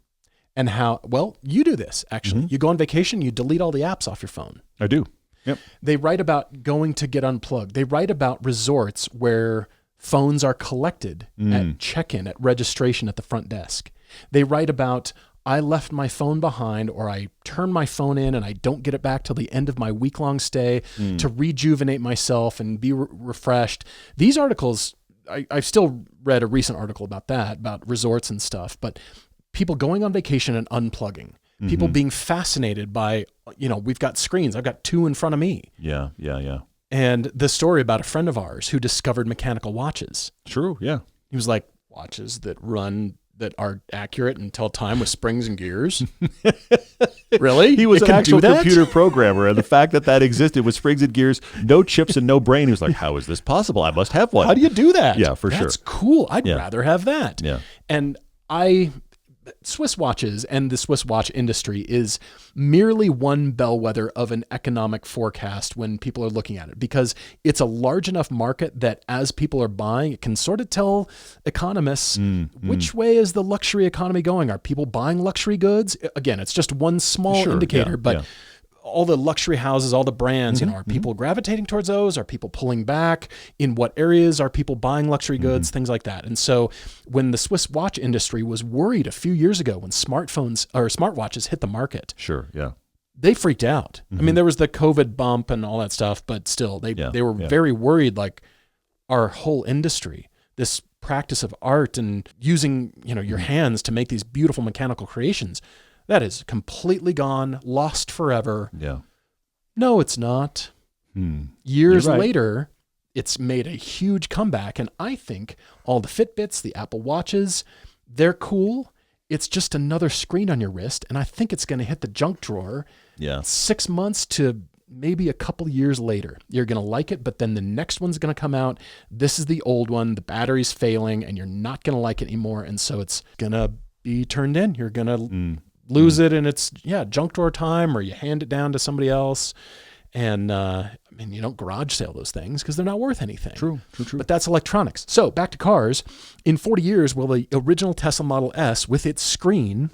and how, well, you do this actually. You go on vacation, you delete all the apps off your phone. I do. Yep. They write about going to get unplugged. They write about resorts where phones are collected at check-in, at registration at the front desk. They write about, I left my phone behind, or I turn my phone in and I don't get it back till the end of my week-long stay to rejuvenate myself and be refreshed. These articles, I've still read a recent article about that, about resorts and stuff, but people going on vacation and unplugging, people being fascinated by, we've got screens. I've got 2 in front of me. Yeah. And the story about a friend of ours who discovered mechanical watches. True, yeah. He was like, watches that are accurate and tell time with springs and gears. Really? He was an actual computer programmer, and the fact that existed with springs and gears, no chips and no brain, he was like, how is this possible? I must have one. How do you do that? Yeah, for sure. That's cool. I'd rather have that. Yeah. And Swiss watches and the Swiss watch industry is merely one bellwether of an economic forecast when people are looking at it, because it's a large enough market that as people are buying, it can sort of tell economists which way is the luxury economy going. Are people buying luxury goods? Again, it's just one small indicator, but all the luxury houses, all the brands, you know, are people gravitating towards those? Are people pulling back? In what areas are people buying luxury goods? Things like that. And so when the Swiss watch industry was worried a few years ago when smartphones or smartwatches hit the market, Sure, yeah. they freaked out. I mean, there was the COVID bump and all that stuff, but still they were very worried, like our whole industry, this practice of art and using, you know, your hands to make these beautiful mechanical creations, that is completely gone, lost forever. Yeah. No, it's not. Years You're right. later, it's made a huge comeback. And I think all the Fitbits, the Apple Watches, they're cool. It's just another screen on your wrist. And I think it's going to hit the junk drawer 6 months to maybe a couple years later. You're going to like it, but then the next one's going to come out. This is the old one. The battery's failing, and you're not going to like it anymore. And so it's going to be turned in. You're going to lose it, and it's, junk drawer time, or you hand it down to somebody else. And I mean, you don't garage sale those things because they're not worth anything. True. But that's electronics. So back to cars. In 40 years, will the original Tesla Model S with its screen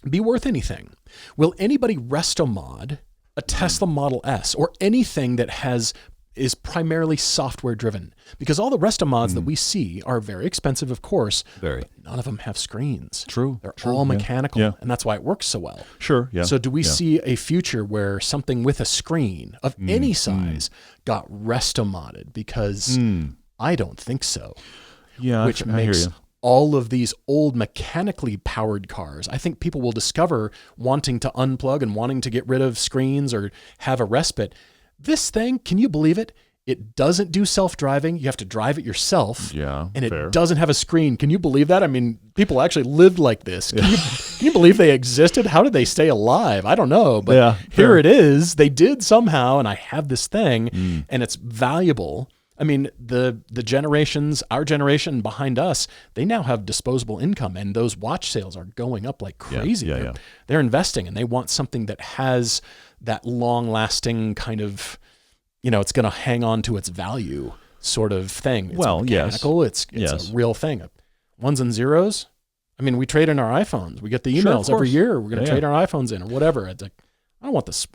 be worth anything? Will anybody resto-mod a Tesla Model S or anything that is primarily software driven? Because all the resto-mods that we see are very expensive, of course. Very. But none of them have screens. True. They're all mechanical, and that's why it works so well. Sure, yeah. So do we see a future where something with a screen of any size got resto-modded? Because I don't think so. Yeah, which I hear makes you. all of these old mechanically powered cars, I think people will discover wanting to unplug and wanting to get rid of screens or have a respite. This thing, can you believe it? It doesn't do self-driving. You have to drive it yourself. Yeah, and it fair. doesn't have a screen. Can you believe that? I mean, people actually lived like this. Can you believe they existed? How did they stay alive? I don't know, but here it is. They did somehow, and I have this thing, and it's valuable. I mean, the generations, our generation behind us, they now have disposable income, and those watch sales are going up like crazy. They're investing, and they want something that has that long-lasting kind of, you know, it's going to hang on to its value sort of thing. It's mechanical. It's a real thing. Ones and zeros. I mean, we trade in our iPhones. We get the emails every year. We're going to trade our iPhones in or whatever. It's like, I don't want this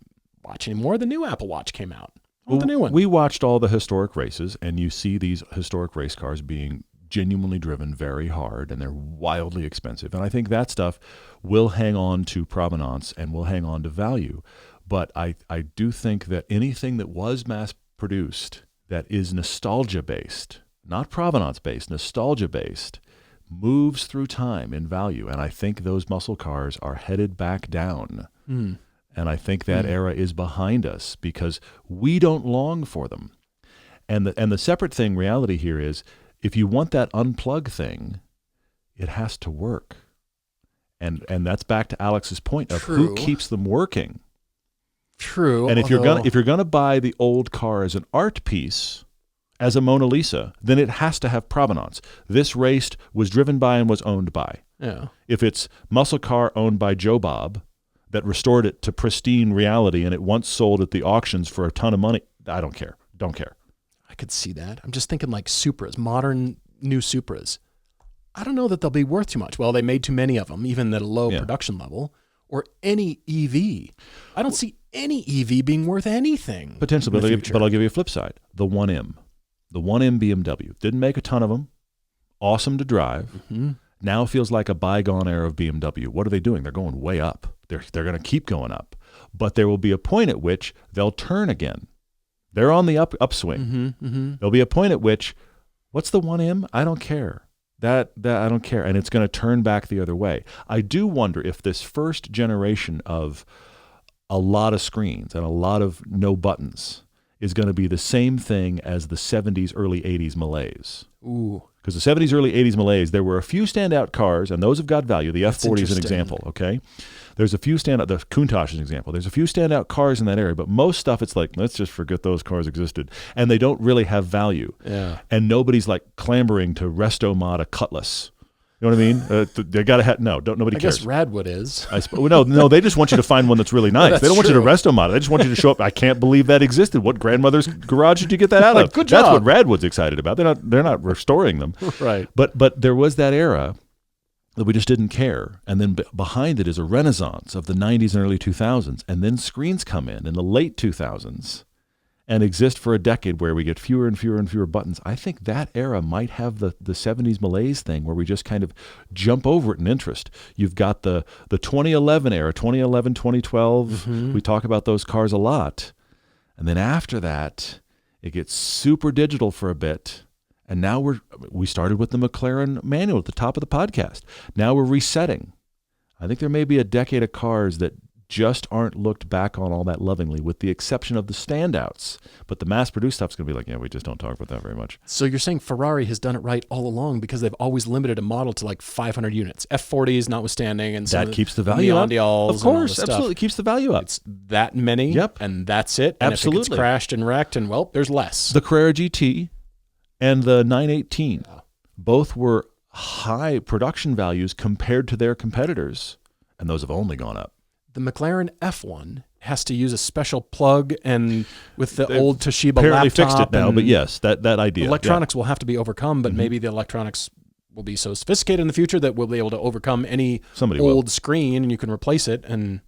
watch anymore. The new Apple Watch came out. The new one. We watched all the historic races, and you see these historic race cars being genuinely driven very hard, and they're wildly expensive. And I think that stuff will hang on to provenance and will hang on to value. But I do think that anything that was mass-produced that is nostalgia-based, not provenance-based, nostalgia-based, moves through time in value. And I think those muscle cars are headed back down. And I think that era is behind us because we don't long for them. And the separate thing, reality here is, if you want that unplug thing, it has to work. And that's back to Alex's point of who keeps them working. True. And if you're gonna buy the old car as an art piece, as a Mona Lisa, then it has to have provenance. This race was driven by and was owned by. Yeah. If it's muscle car owned by Joe Bob that restored it to pristine reality and it once sold at the auctions for a ton of money, I don't care. Don't care. I could see that. I'm just thinking like Supras, modern new Supras. I don't know that they'll be worth too much. Well, they made too many of them, even at a low production level, or any EV. I don't see any EV being worth anything. Potentially, but I'll give you a flip side. The 1M. The 1M BMW. Didn't make a ton of them. Awesome to drive. Now feels like a bygone era of BMW. What are they doing? They're going way up. They're going to keep going up. But there will be a point at which they'll turn again. They're on the upswing. There'll be a point at which, what's the 1M? I don't care. That I don't care. And it's going to turn back the other way. I do wonder if this first generation of a lot of screens and a lot of no buttons is going to be the same thing as the 70s, early 80s malaise. Ooh. Because the 70s, early 80s malaise, there were a few standout cars, and those have got value. The F40 is an example, okay? There's a few standout, the Countach is an example. There's a few standout cars in that area, but most stuff, it's like, let's just forget those cars existed. And they don't really have value. Yeah. And nobody's like clambering to resto mod a Cutlass. You know what I mean? They got to have, nobody cares. I guess Radwood is. No, they just want you to find one that's really nice. They don't want you to resto mod it. They just want you to show up. I can't believe that existed. What grandmother's garage did you get that out of? Good job. That's what Radwood's excited about. They're not restoring them. Right. But there was that era that we just didn't care. And then behind it is a renaissance of the 90s and early 2000s. And then screens come in the late 2000s and exist for a decade where we get fewer and fewer and fewer buttons. I think that era might have the 70s malaise thing where we just kind of jump over it in interest. You've got the 2011 era, 2011, 2012. We talk about those cars a lot. And then after that, it gets super digital for a bit. And now we started with the McLaren manual at the top of the podcast. Now we're resetting. I think there may be a decade of cars that just aren't looked back on all that lovingly, with the exception of the standouts. But the mass-produced stuff's going to be like, yeah, we just don't talk about that very much. So you're saying Ferrari has done it right all along because they've always limited a model to like 500 units, F40s notwithstanding, and that keeps the value up. Of course, absolutely keeps the value up. It's that many, and that's it. And absolutely. If it gets crashed and wrecked, and well, there's less. The Carrera GT and the 918 both were high production values compared to their competitors, and those have only gone up. The McLaren F1 has to use a special plug, and with the old Toshiba apparently laptop. Fixed it now, but yes, that idea. Electronics will have to be overcome, but maybe the electronics will be so sophisticated in the future that we'll be able to overcome any old screen, and you can replace it.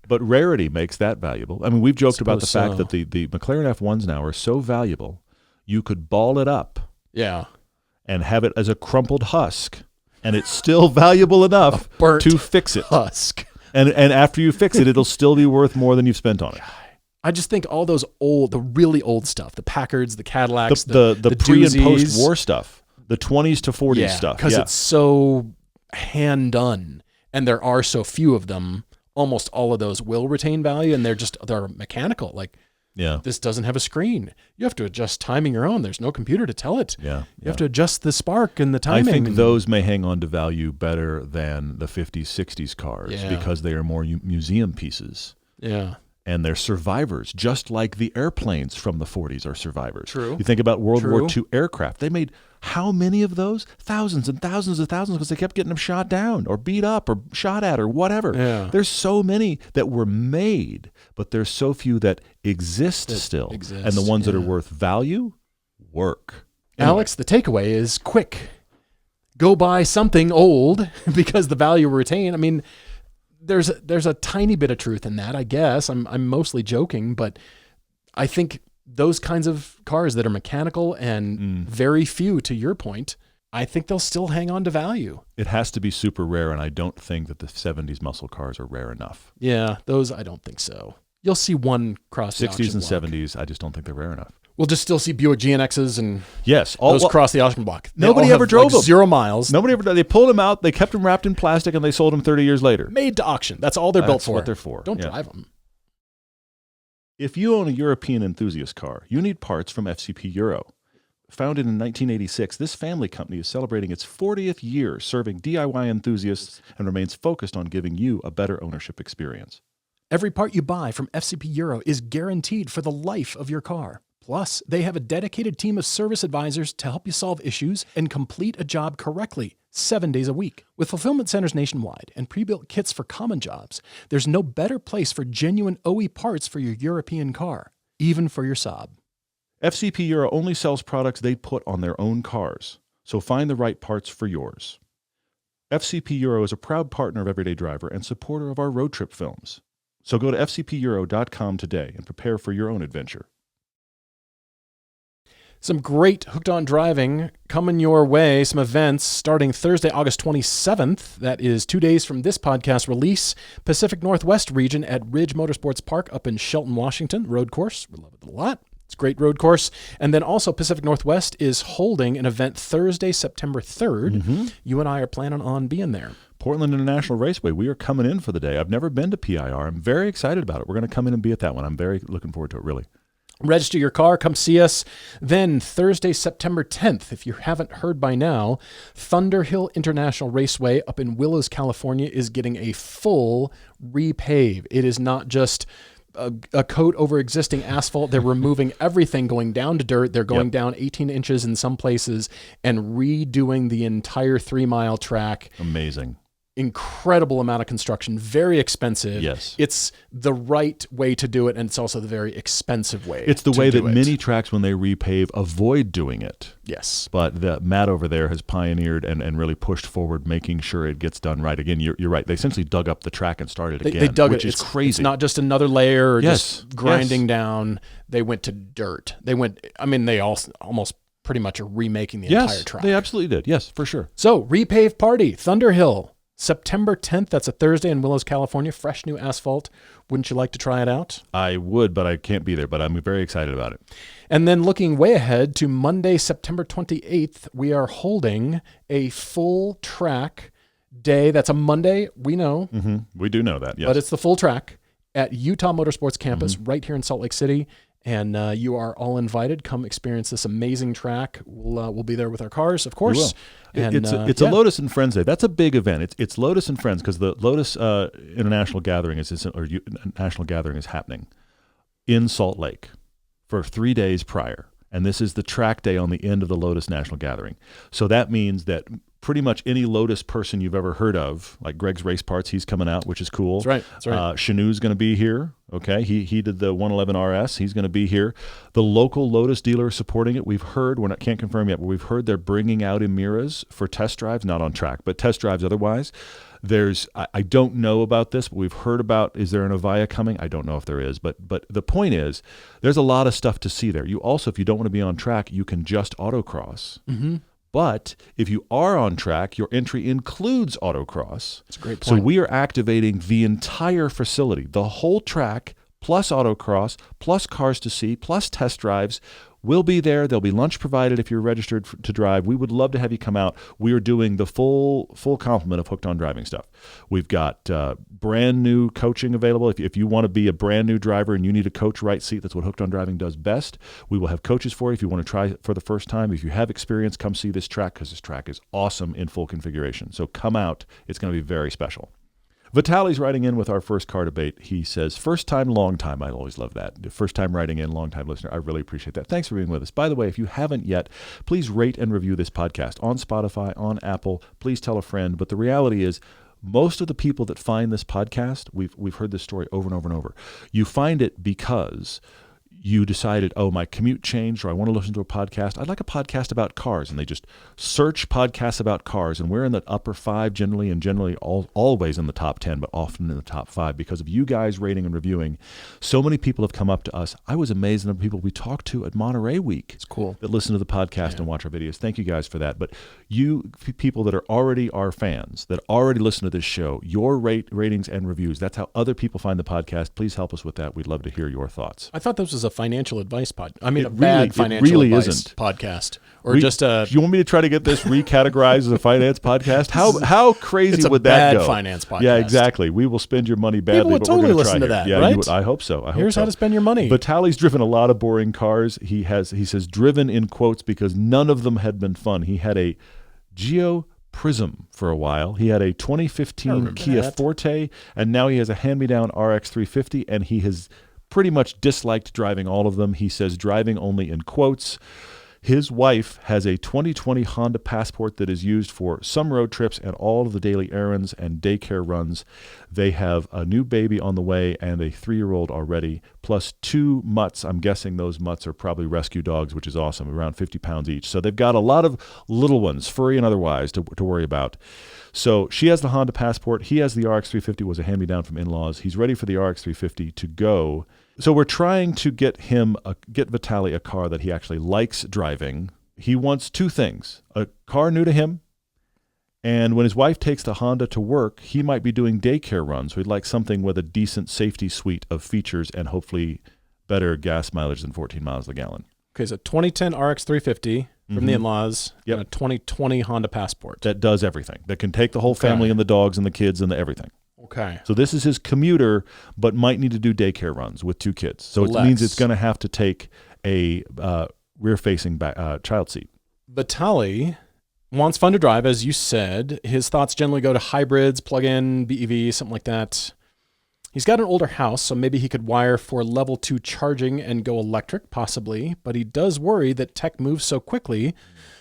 But rarity makes that valuable. I mean, we've joked about the fact that the McLaren F1s now are so valuable, you could ball it up and have it as a crumpled husk, and it's still valuable enough to fix it. Husk. And after you fix it, it'll still be worth more than you've spent on it. I just think all those the really old stuff, the Packards, the Cadillacs, the pre and post war stuff, the 20s to 40s stuff, because it's so hand done, and there are so few of them. Almost all of those will retain value, and they're mechanical. Like, this doesn't have a screen. You have to adjust timing your own. There's no computer to tell it. You have to adjust the spark and the timing. I think those may hang on to value better than the 50s, 60s cars because they are more museum pieces. And they're survivors, just like the airplanes from the 40s are survivors. True. You think about World War II aircraft. They made how many of those? Thousands and thousands of thousands, because they kept getting them shot down or beat up or shot at or whatever. There's so many that were made, but there's so few that exist still. And the ones that are worth value work. Anyway. Alex, the takeaway is quick. Go buy something old because the value will retain. I mean, there's a tiny bit of truth in that, I guess. I'm mostly joking, but I think those kinds of cars that are mechanical and very few, to your point, I think they'll still hang on to value. It has to be super rare, and I don't think that the 70s muscle cars are rare enough. Yeah, those I don't think so. You'll see one cross the auction 60s and block. 70s, I just don't think they're rare enough. We'll just still see Buick GNXs and those cross the auction block. Nobody ever drove them. 0 miles. Nobody ever. They pulled them out. They kept them wrapped in plastic, and they sold them 30 years later. Made to auction. That's all they're built for. That's what they're for. Don't drive them. If you own a European enthusiast car, you need parts from FCP Euro. Founded in 1986, this family company is celebrating its 40th year serving DIY enthusiasts and remains focused on giving you a better ownership experience. Every part you buy from FCP Euro is guaranteed for the life of your car. Plus, they have a dedicated team of service advisors to help you solve issues and complete a job correctly 7 days a week. With fulfillment centers nationwide and pre-built kits for common jobs, there's no better place for genuine OE parts for your European car, even for your Saab. FCP Euro only sells products they put on their own cars, so find the right parts for yours. FCP Euro is a proud partner of Everyday Driver and supporter of our road trip films. So go to fcpeuro.com today and prepare for your own adventure. Some great Hooked on Driving coming your way. Some events starting Thursday, August 27th. That is 2 days from this podcast release. Pacific Northwest region at Ridge Motorsports Park up in Shelton, Washington. Road course. We love it a lot. It's a great road course. And then also Pacific Northwest is holding an event Thursday, September 3rd. You and I are planning on being there. Portland International Raceway. We are coming in for the day. I've never been to PIR. I'm very excited about it. We're going to come in and be at that one. I'm very looking forward to it, really. Register your car, come see us. Then Thursday, September 10th, if you haven't heard by now, Thunderhill International Raceway up in Willows, California is getting a full repave. It is not just a coat over existing asphalt. They're removing everything, going down to dirt. They're going down 18 inches in some places and redoing the entire 3-mile track. Amazing. incredible amount of construction, very expensive. Yes. It's the right way to do it, and it's also the very expensive way. It's the way that do it. many tracks, when they repave, avoid doing it. Yes. But Matt over there has pioneered and really pushed forward, making sure it gets done right. Again, you're right. They essentially dug up the track and started again, They dug which it. is crazy. It's not just another layer or Yes. just grinding down. They went to dirt. They almost pretty much are remaking the entire track. They absolutely did. Yes, for sure. So, repave party, Thunderhill, September 10th. That's a Thursday in Willows, California. Fresh new asphalt. Wouldn't you like to try it out? I would, but I can't be there. But I'm very excited about it. And then looking way ahead to Monday, September 28th, we are holding a full track day. That's a Monday, we know. Mm-hmm. We do know that, yes. But it's the full track at Utah Motorsports Campus right here in Salt Lake City. And you are all invited. Come experience this amazing track. We'll be there with our cars, of course. And, it's a Lotus and Friends Day. That's a big event. It's Lotus and Friends because the Lotus National Gathering is happening in Salt Lake for 3 days prior. And this is the track day on the end of the Lotus National Gathering. So that means that pretty much any Lotus person you've ever heard of, like Greg's Race Parts, he's coming out, which is cool. That's right. Shanu's going to be here. Okay, he did the 111 RS. He's going to be here. The local Lotus dealer is supporting it. We've heard, can't confirm yet, but we've heard they're bringing out Emiras for test drives, not on track, but test drives otherwise. I don't know about this, but we've heard about, is there an Avaya coming? I don't know if there is, but the point is, there's a lot of stuff to see there. You also, if you don't want to be on track, you can just autocross. Mm-hmm. But if you are on track, your entry includes autocross. That's a great point. So we are activating the entire facility, the whole track, plus autocross, plus cars to see, plus test drives. We'll be there. There'll be lunch provided if you're registered to drive. We would love to have you come out. We are doing the full complement of Hooked on Driving stuff. We've got brand new coaching available. If you want to be a brand new driver and you need a coach right seat, that's what Hooked on Driving does best. We will have coaches for you if you want to try it for the first time. If you have experience, come see this track because this track is awesome in full configuration. So come out. It's going to be very special. Vitali's writing in with our first car debate. He says, first time, long time. I always love that. First time writing in, long time listener. I really appreciate that. Thanks for being with us. By the way, if you haven't yet, please rate and review this podcast on Spotify, on Apple. Please tell a friend. But the reality is, most of the people that find this podcast, we've heard this story over and over and over. You find it because you decided, oh, my commute changed, or I want to listen to a podcast. I'd like a podcast about cars. And they just search podcasts about cars. And we're in the upper 5 generally, and generally always in the top 10, but often in the top 5 because of you guys rating and reviewing. So many people have come up to us. I was amazed at the people we talked to at Monterey Week. It's cool. That listen to the podcast and watch our videos. Thank you guys for that. But you people that are already our fans, that already listen to this show, your ratings and reviews, that's how other people find the podcast. Please help us with that. We'd love to hear your thoughts. I thought this was a financial advice It bad financial really advice isn't. podcast, or just a. You want me to try to get this recategorized as a finance podcast? How crazy would that go? It's a bad finance podcast. Yeah, exactly. We will spend your money badly. People would but totally we're going listen to try that, here. right? I hope so. Here's how to spend your money. Vitali's driven a lot of boring cars. He says driven in quotes because none of them had been fun. He had a Geo Prism for a while. He had a 2015 Kia Forte, and now he has a hand-me-down RX 350, and he has pretty much disliked driving all of them. He says driving only in quotes. His wife has a 2020 Honda Passport that is used for some road trips and all of the daily errands and daycare runs. They have a new baby on the way and a 3-year-old already, plus 2 mutts. I'm guessing those mutts are probably rescue dogs, which is awesome, around 50 pounds each. So they've got a lot of little ones, furry and otherwise, to worry about. So she has the Honda Passport. He has the RX 350, was a hand-me-down from in-laws. He's ready for the RX 350 to go. So we're trying to get Vitali a car that he actually likes driving. He wants 2 things: a car new to him, and when his wife takes the Honda to work, he might be doing daycare runs. So he'd like something with a decent safety suite of features and hopefully better gas mileage than 14 miles a gallon. Okay, so 2010 RX 350 from the in-laws, and a 2020 Honda Passport. That does everything. That can take the whole family and the dogs and the kids and the everything. Okay. So this is his commuter, but might need to do daycare runs with 2 kids. So it means it's going to have to take a rear-facing child seat. Vitali wants fun to drive, as you said. His thoughts generally go to hybrids, plug-in, BEV, something like that. He's got an older house, so maybe he could wire for level 2 charging and go electric, possibly. But he does worry that tech moves so quickly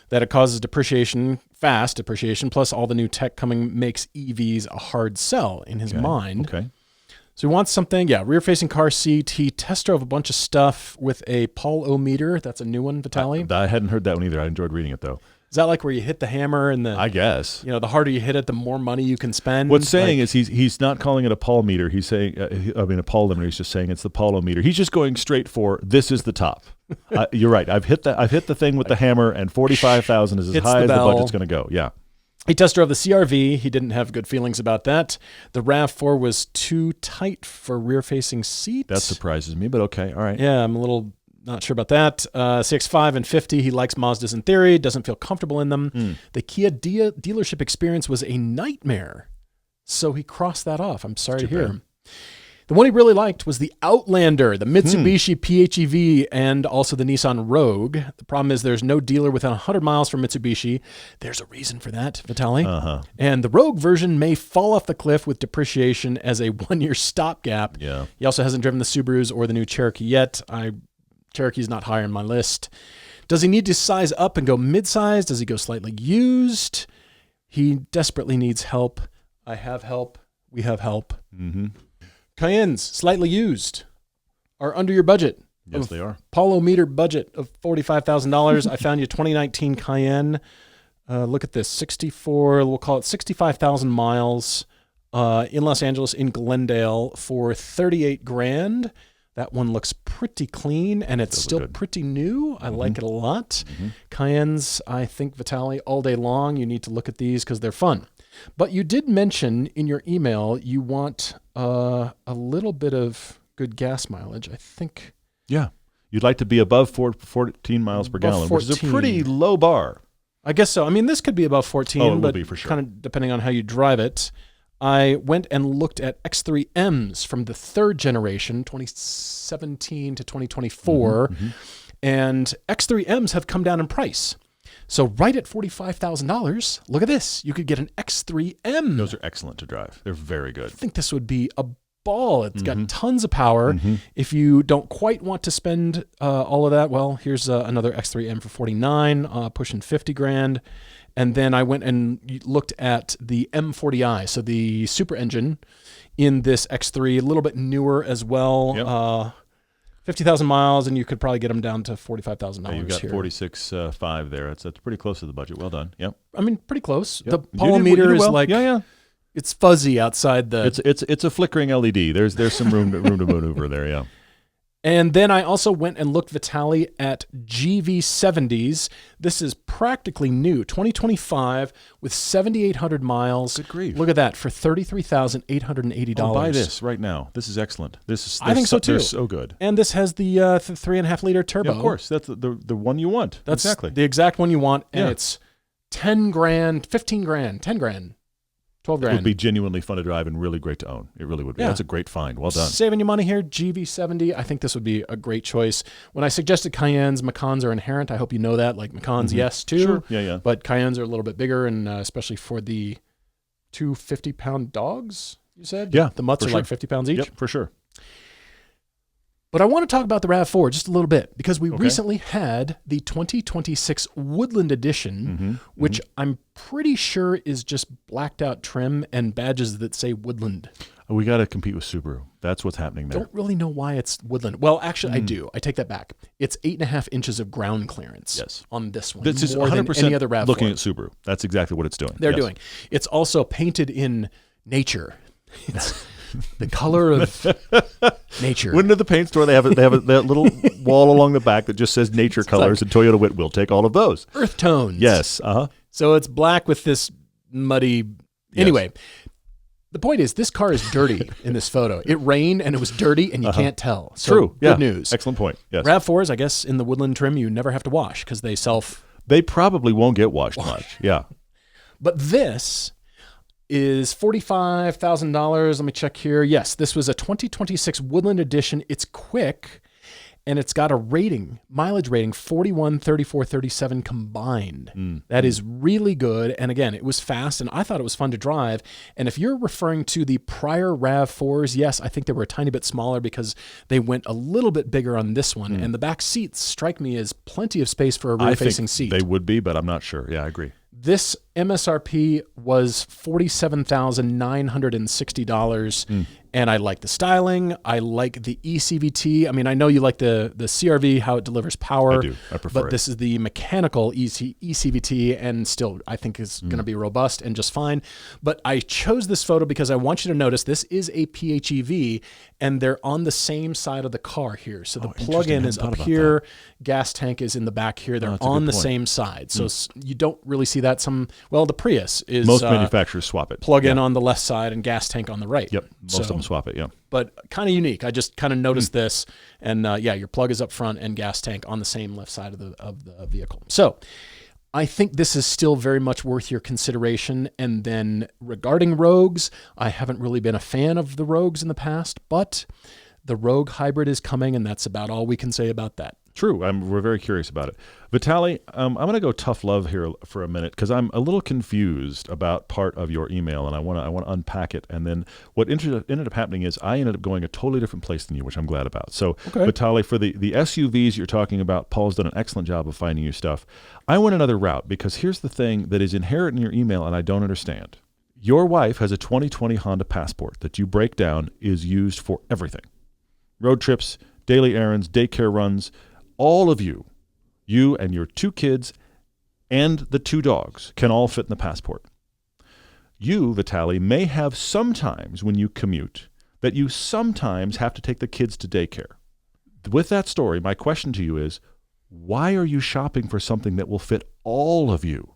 that it causes depreciation fast depreciation, plus all the new tech coming makes EVs a hard sell in his mind. Okay. So he wants something, rear-facing car seat. He test drove a bunch of stuff with a Paulometer. That's a new one, Vitaly. I hadn't heard that one either. I enjoyed reading it, though. Is that like where you hit the hammer and I guess. the harder you hit it, the more money you can spend? What's saying is he's not calling it a Paul meter. He's saying, a Paul limiter. He's just saying it's the Paulometer. He's just going straight for this is the top. You're right. I've hit the thing with the hammer, and 45,000 is as high as the budget's going to go. Yeah. He test drove the CR-V. He didn't have good feelings about that. The RAV4 was too tight for rear-facing seats. That surprises me, but okay. All right. Yeah, I'm a little not sure about that. CX-5 and 50, he likes Mazdas in theory, doesn't feel comfortable in them. The Kia dealership experience was a nightmare, so he crossed that off. I'm sorry to hear. Bad. The one he really liked was the Outlander, the Mitsubishi PHEV, and also the Nissan Rogue. The problem is there's no dealer within 100 miles from Mitsubishi. There's a reason for that, Vitaly. And the Rogue version may fall off the cliff with depreciation as a one-year stopgap. Yeah. He also hasn't driven the Subarus or the new Cherokee yet. Cherokee's not higher on my list. Does he need to size up and go mid-size? Does he go slightly used? He desperately needs help. I have help. We have help. Cayennes, slightly used, are under your budget. Yes, they are. Paulometer budget of $45,000. I found you 2019 Cayenne. Look at this, 64, we'll call it 65,000 miles in Los Angeles, in Glendale for $38,000. That one looks pretty clean, and it's still pretty new. I like it a lot. Cayennes, I think, Vitaly, all day long. You need to look at these because they're fun. But you did mention in your email you want a little bit of good gas mileage, I think. Yeah. You'd like to be above 14 miles per gallon, which is a pretty low bar. I guess so. I mean, this could be above 14, it will but be for sure. kind of depending on how you drive it. I went and looked at X3Ms from the third generation, 2017 to 2024, and X3Ms have come down in price. So right at $45,000, look at this. You could get an X3M. Those are excellent to drive. They're very good. I think this would be a ball. It's got tons of power. If you don't quite want to spend all of that, well, here's another X3M for $49,000, pushing $50,000. And then I went and looked at the M40i, so the super engine in this X3, a little bit newer as well. 50,000 miles, and you could probably get them down to $45,000. You've got 46.5 there. That's pretty close to the budget. Well done. Yep. I mean, pretty close. Yep. The Paulometer is like it's fuzzy outside the. It's a flickering LED. There's some room to maneuver there. Yeah. And then I also went and looked, Vitaly, at GV70s. This is practically new, 2025 with 7,800 miles. Good grief. Look at that, for $33,880. I'll buy this right now. This is excellent. I think so too. They're so good. And this has the 3.5 liter turbo. Yeah, of course. That's the one you want. That's exactly the exact one you want. And it's $10,000, $15,000, $10,000. $12,000. It would be genuinely fun to drive and really great to own. It really would be. Yeah. That's a great find. Well done. Saving you money here, GV70. I think this would be a great choice. When I suggested Cayennes, Macans are inherent. I hope you know that. Like Macans, yes, too. Sure. Yeah. But Cayennes are a little bit bigger, and especially for the 2 50-pound dogs, you said? Yeah. The mutts are like 50 pounds each? Yep, for sure. But I want to talk about the RAV4 just a little bit because we recently had the 2026 Woodland Edition, which I'm pretty sure is just blacked out trim and badges that say Woodland. We got to compete with Subaru. That's what's happening there. Don't really know why it's Woodland. Well, actually, I do. I take that back. It's 8.5 inches of ground clearance on this one. This is more 100% than any other RAV4. looking at Subaru. That's exactly what it's doing. They're doing. It's also painted in nature. It's the color of nature. When to the paint store, they have that little wall along the back that just says nature colors, and Toyota will take all of those. Earth tones. Yes. So it's black with this muddy. Anyway, the point is this car is dirty in this photo. It rained and it was dirty and you can't tell. So True. Good news. Excellent point. Yes. RAV4s, I guess, in the Woodland trim, you never have to wash because they They probably won't get washed much. Yeah. But this is $45,000. Let me check here. Yes, this was a 2026 Woodland Edition. It's quick, and it's got a mileage rating, 41, 34, 37 combined. That is really good. And again, it was fast, and I thought it was fun to drive. And if you're referring to the prior RAV4s, yes, I think they were a tiny bit smaller because they went a little bit bigger on this one. And the back seats strike me as plenty of space for a rear-facing seat. They would be, but I'm not sure. Yeah, I agree. This MSRP was $47,960. And I like the styling. I like the eCVT. I mean, I know you like the CRV, how it delivers power. I do. I prefer but it. This is the mechanical eCVT, and still I think is going to be robust and just fine. But I chose this photo because I want you to notice this is a PHEV, and they're on the same side of the car here. So the plug-in is up here. Gas tank is in the back here. They're on the same side. So you don't really see that. The Prius is... Most manufacturers swap it. Plug-in on the left side and gas tank on the right. Yep. Most of them swap it, yeah. But kind of unique. I just kind of noticed this. And your plug is up front and gas tank on the same left side of the vehicle. So I think this is still very much worth your consideration. And then regarding Rogues, I haven't really been a fan of the Rogues in the past, but the Rogue hybrid is coming, and that's about all we can say about that. True. We're very curious about it. Vitaly, I'm going to go tough love here for a minute because I'm a little confused about part of your email, and I want to unpack it. And then what ended up happening is I ended up going a totally different place than you, which I'm glad about. So, Vitaly, for the SUVs you're talking about, Paul's done an excellent job of finding you stuff. I went another route because here's the thing that is inherent in your email, and I don't understand. Your wife has a 2020 Honda Passport that you break down is used for everything. Road trips, daily errands, daycare runs. All of you and your 2 kids and the 2 dogs can all fit in the Passport. You, Vitaly, may have sometimes when you commute that you sometimes have to take the kids to daycare. With that story, my question to you is, why are you shopping for something that will fit all of you?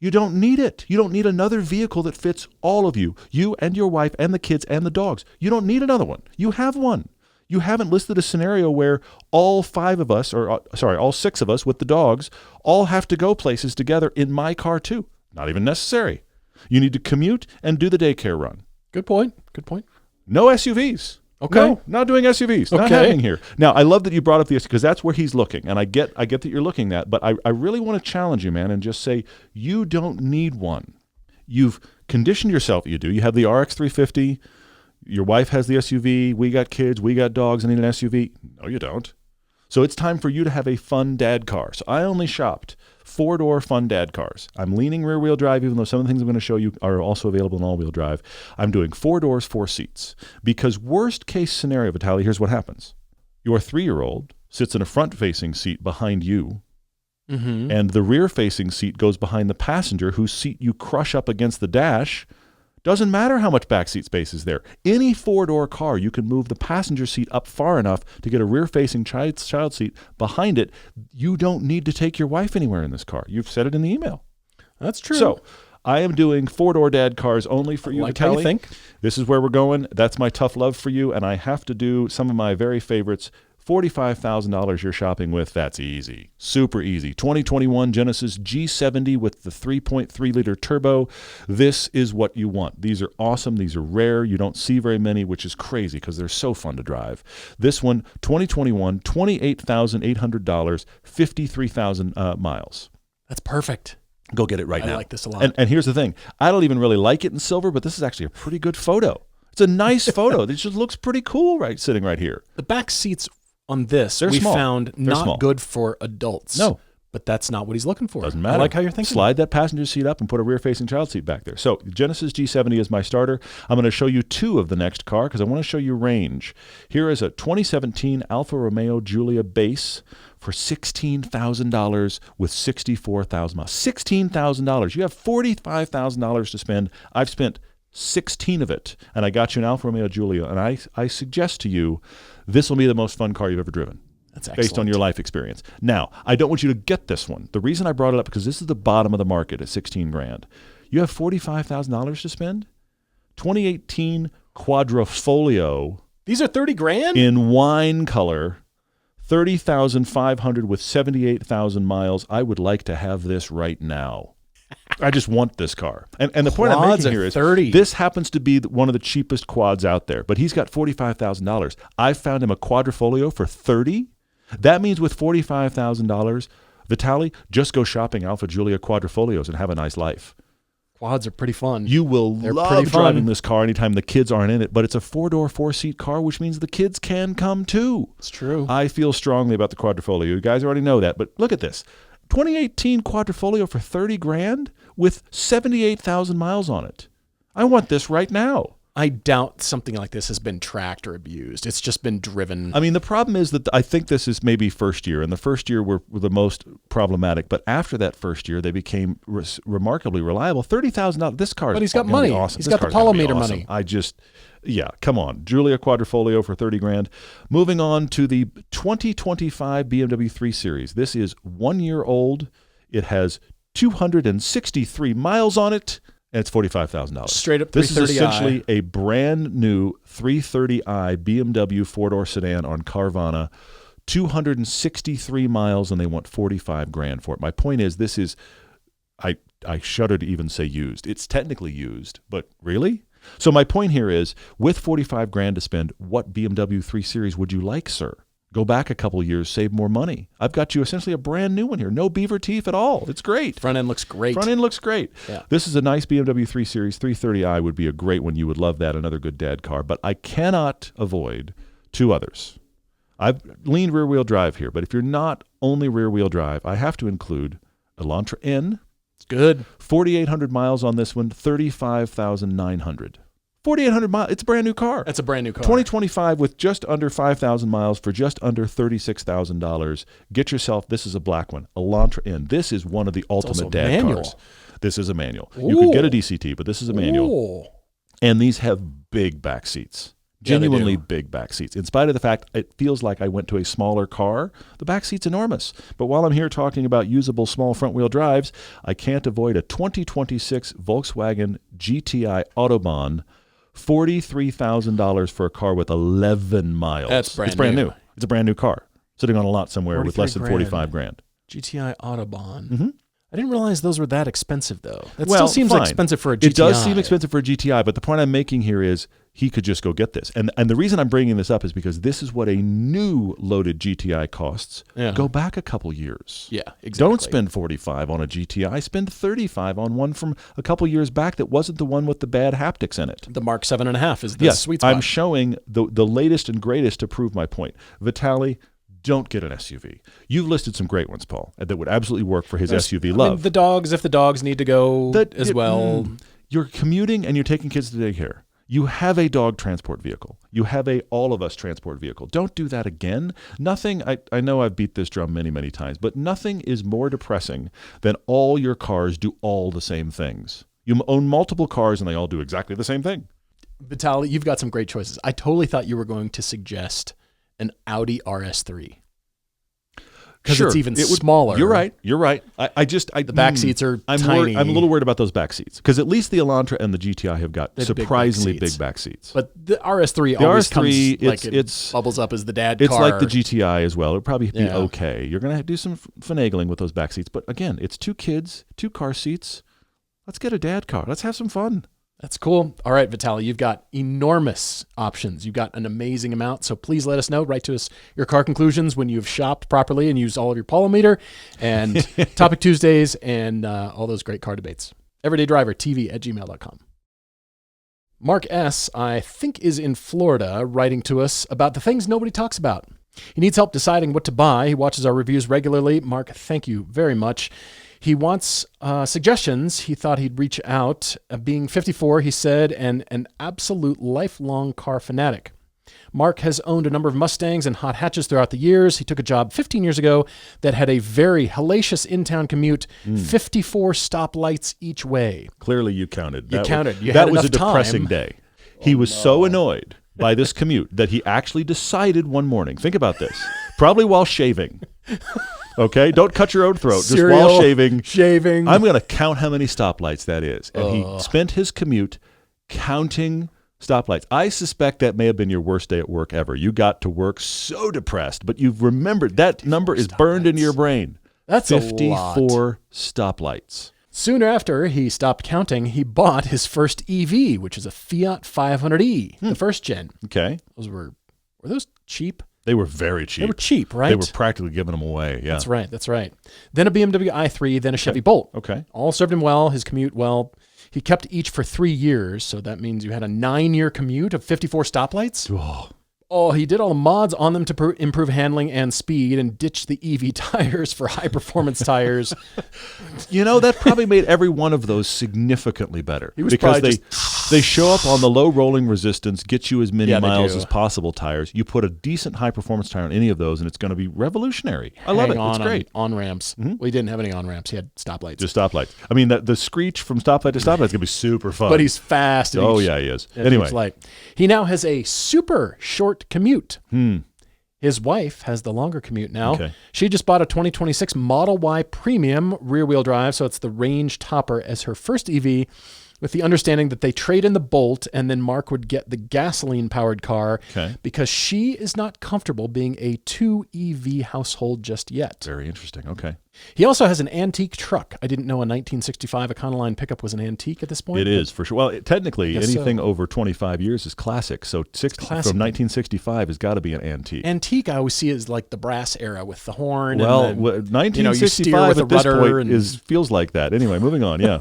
You don't need it. You don't need another vehicle that fits all of you and your wife and the kids and the dogs. You don't need another one. You have one. You haven't listed a scenario where all 6 of us with the dogs all have to go places together in my car too. Not even necessary. You need to commute and do the daycare run. Good point. No SUVs. Okay. No, not doing SUVs. Not happening here. Now, I love that you brought up the SUV because that's where he's looking, and I get that you're looking at, but I really want to challenge you, man, and just say you don't need one. You've conditioned yourself. You do. You have the RX 350. Your wife has the SUV, we got kids, we got dogs, I need an SUV. No, you don't. So it's time for you to have a fun dad car. So I only shopped 4-door fun dad cars. I'm leaning rear-wheel drive, even though some of the things I'm going to show you are also available in all-wheel drive. I'm doing 4 doors, 4 seats. Because worst case scenario, Vitaly, here's what happens. Your 3-year-old sits in a front-facing seat behind you, and the rear-facing seat goes behind the passenger whose seat you crush up against the dash. Doesn't matter how much backseat space is there. Any 4-door car, you can move the passenger seat up far enough to get a rear-facing child seat behind it. You don't need to take your wife anywhere in this car. You've said it in the email. That's true. So I am doing 4-door dad cars only for you, Vitaly. How you think? This is where we're going. That's my tough love for you, and I have to do some of my very favorites. $45,000 you're shopping with, that's easy. Super easy. 2021 Genesis G70 with the 3.3-liter turbo. This is what you want. These are awesome. These are rare. You don't see very many, which is crazy because they're so fun to drive. This one, 2021, $28,800, 53,000 miles. That's perfect. Go get it right now. I like this a lot. And here's the thing. I don't even really like it in silver, but this is actually a pretty good photo. It's a nice photo. It just looks pretty cool sitting right here. The back seats on this, They're we small. found They're not small. good for adults. No. But that's not what he's looking for. Doesn't matter. I like how you're thinking. Slide that passenger seat up and put a rear-facing child seat back there. So Genesis G70 is my starter. I'm going to show you 2 of the next car because I want to show you range. Here is a 2017 Alfa Romeo Giulia base for $16,000 with 64,000 miles. $16,000. You have $45,000 to spend. I've spent 16 of it, and I got you an Alfa Romeo Giulia, and I suggest to you this will be the most fun car you've ever driven. That's excellent. Based on your life experience. Now, I don't want you to get this one. The reason I brought it up because this is the bottom of the market at $16,000. You have $45,000 to spend. 2018 Quadrifoglio. These are $30,000 in wine color. 30,500 with 78,000 miles. I would like to have this right now. I just want this car. And the point I'm making here is 30. This happens to be one of the cheapest quads out there, but he's got $45,000. I found him a Quadrifoglio for $30,000. That means with $45,000, Vitaly, just go shopping Alfa Giulia Quadrifoglios and have a nice life. Quads are pretty fun. You will They're love pretty fun. driving this car anytime the kids aren't in it, but it's a 4-door, 4-seat car, which means the kids can come too. It's true. I feel strongly about the Quadrifoglio. You guys already know that, but look at this. 2018 Quadrifoglio for 30 grand with 78,000 miles on it. I want this right now. I doubt something like this has been tracked or abused. It's just been driven. I mean, the problem is that I think this is maybe first year, and the first year were the most problematic. But after that first year, they became remarkably reliable. $30,000. This car is But he's got money. awesome. He's got the Polometer money. Yeah, come on. Giulia Quadrifoglio for 30 grand. Moving on to the 2025 BMW 3 Series. This is 1 year old. It has 263 miles on it. And it's $45,000. Straight up 330i. This is essentially a brand new 330i BMW four-door sedan on Carvana. 263 miles, and they want 45 grand for it. My point is, this is, I shudder to even say used. It's technically used, but really? So my point here is, with 45 grand to spend, what BMW 3 Series would you like, sir? Go back a couple years, save more money. I've got you essentially a brand new one here. No beaver teeth at all. It's great. Front end looks great. Front end looks great. Yeah. This is a nice BMW 3 Series. 330i would be a great one. You would love that. Another good dad car. But I cannot avoid two others. I've leaned rear-wheel drive here, but if you're not only rear-wheel drive, I have to include Elantra N. It's good. 4,800 miles on this one, 35,900. 4,800 miles. It's a brand new car. That's a brand new car. 2025 with just under 5,000 miles for just under $36,000. Get yourself, this is a black one, Elantra N. This is one of the ultimate dad cars. This is a manual. Ooh. You could get a DCT, but this is a manual. Ooh. And these have big back seats. Genuinely big back seats. In spite of the fact it feels like I went to a smaller car, the back seat's enormous. But while I'm here talking about usable small front-wheel drives, I can't avoid a 2026 Volkswagen GTI Autobahn. $43,000 for a car with 11 miles. That's It's brand new. It's a brand new car sitting on a lot somewhere with less than 45 grand. GTI Autobahn. Mm-hmm. I didn't realize those were that expensive, though. That Well, still seems fine. expensive for a GTI. It does seem expensive for a GTI, but the point I'm making here is he could just go get this. And the reason I'm bringing this up is because this is what a new loaded GTI costs. Yeah. Go back a couple years. Yeah, exactly. Don't spend 45 on a GTI. Spend 35 on one from a couple years back that wasn't the one with the bad haptics in it. The Mark 7.5 is the sweet spot. I'm showing the latest and greatest to prove my point. Vitaly, don't get an SUV. You've listed some great ones, Paul, that would absolutely work for his SUV love. I mean, if the dogs need to go as well. You're commuting and you're taking kids to daycare. You have a dog transport vehicle. You have a all of us transport vehicle. Don't do that again. Nothing, I know I've beat this drum many, many times, but nothing is more depressing than all your cars do all the same things. You own multiple cars and they all do exactly the same thing. Vitaly, you've got some great choices. I totally thought you were going to suggest an Audi RS3. Because it's even smaller. You're right. The back seats are tiny. I'm a little worried about those back seats because at least the Elantra and the GTI have got surprisingly big back seats. But the RS3 always comes like it bubbles up as the dad car. It's like the GTI as well. It'll probably be okay. You're going to do some finagling with those back seats. But again, it's two kids, two car seats. Let's get a dad car. Let's have some fun. That's cool. All right, Vitaly, you've got enormous options. You've got an amazing amount. So please let us know. Write to us your car conclusions when you've shopped properly and used all of your Polometer and Topic Tuesdays and all those great car debates. everydaydrivertv@gmail.com. Mark S., I think, is in Florida writing to us about the things nobody talks about. He needs help deciding what to buy. He watches our reviews regularly. Mark, thank you very much. He wants suggestions. He thought he'd reach out. Being 54, he said, and an absolute lifelong car fanatic. Mark has owned a number of Mustangs and hot hatches throughout the years. He took a job 15 years ago that had a very hellacious in-town commute, 54 stoplights each way. Clearly you counted. That was a depressing day. He was so annoyed by this commute that he actually decided one morning, think about this, probably while shaving. Okay, don't cut your own throat. Just while shaving. I'm going to count how many stoplights that is. And he spent his commute counting stoplights. I suspect that may have been your worst day at work ever. You got to work so depressed, but you've remembered that number is burned into your brain. That's 54 stoplights. Soon after he stopped counting, he bought his first EV, which is a Fiat 500e, the first gen. Okay. Were those cheap? They were very cheap. They were cheap, right? They were practically giving them away, yeah. That's right. Then a BMW i3, then a Chevy Bolt. Okay. All served him well, his commute well. He kept each for 3 years, so that means you had a 9-year commute of 54 stoplights. Oh, Oh, he did all the mods on them to improve handling and speed and ditch the EV tires for high-performance tires. That probably made every one of those significantly better. He was because probably they show up on the low rolling resistance, get you as many miles do. as possible tires. You put a decent high-performance tire on any of those, and it's going to be revolutionary. I love it. It's great. On-ramps. Mm-hmm. Well, he didn't have any on-ramps. He had stoplights. Just stoplights. I mean, the screech from stoplight to stoplight is going to be super fun. But he's fast. Oh, yeah, he is. Anyway. He now has a super short commute. His wife has the longer commute now. Okay. She just bought a 2026 Model Y Premium rear-wheel drive, so it's the range topper as her first EV, with the understanding that they trade in the Bolt and then Mark would get the gasoline-powered car because she is not comfortable being a 2 EV household just yet. Very interesting. Okay. He also has an antique truck. I didn't know a 1965 Econoline pickup was an antique at this point. It is, for sure. Well, technically, anything over 25 years is classic. So from 1965 has got to be an antique. Antique, I always see as like the brass era with the horn. Well, and 1965 at this point feels like that. Anyway, moving on, yeah.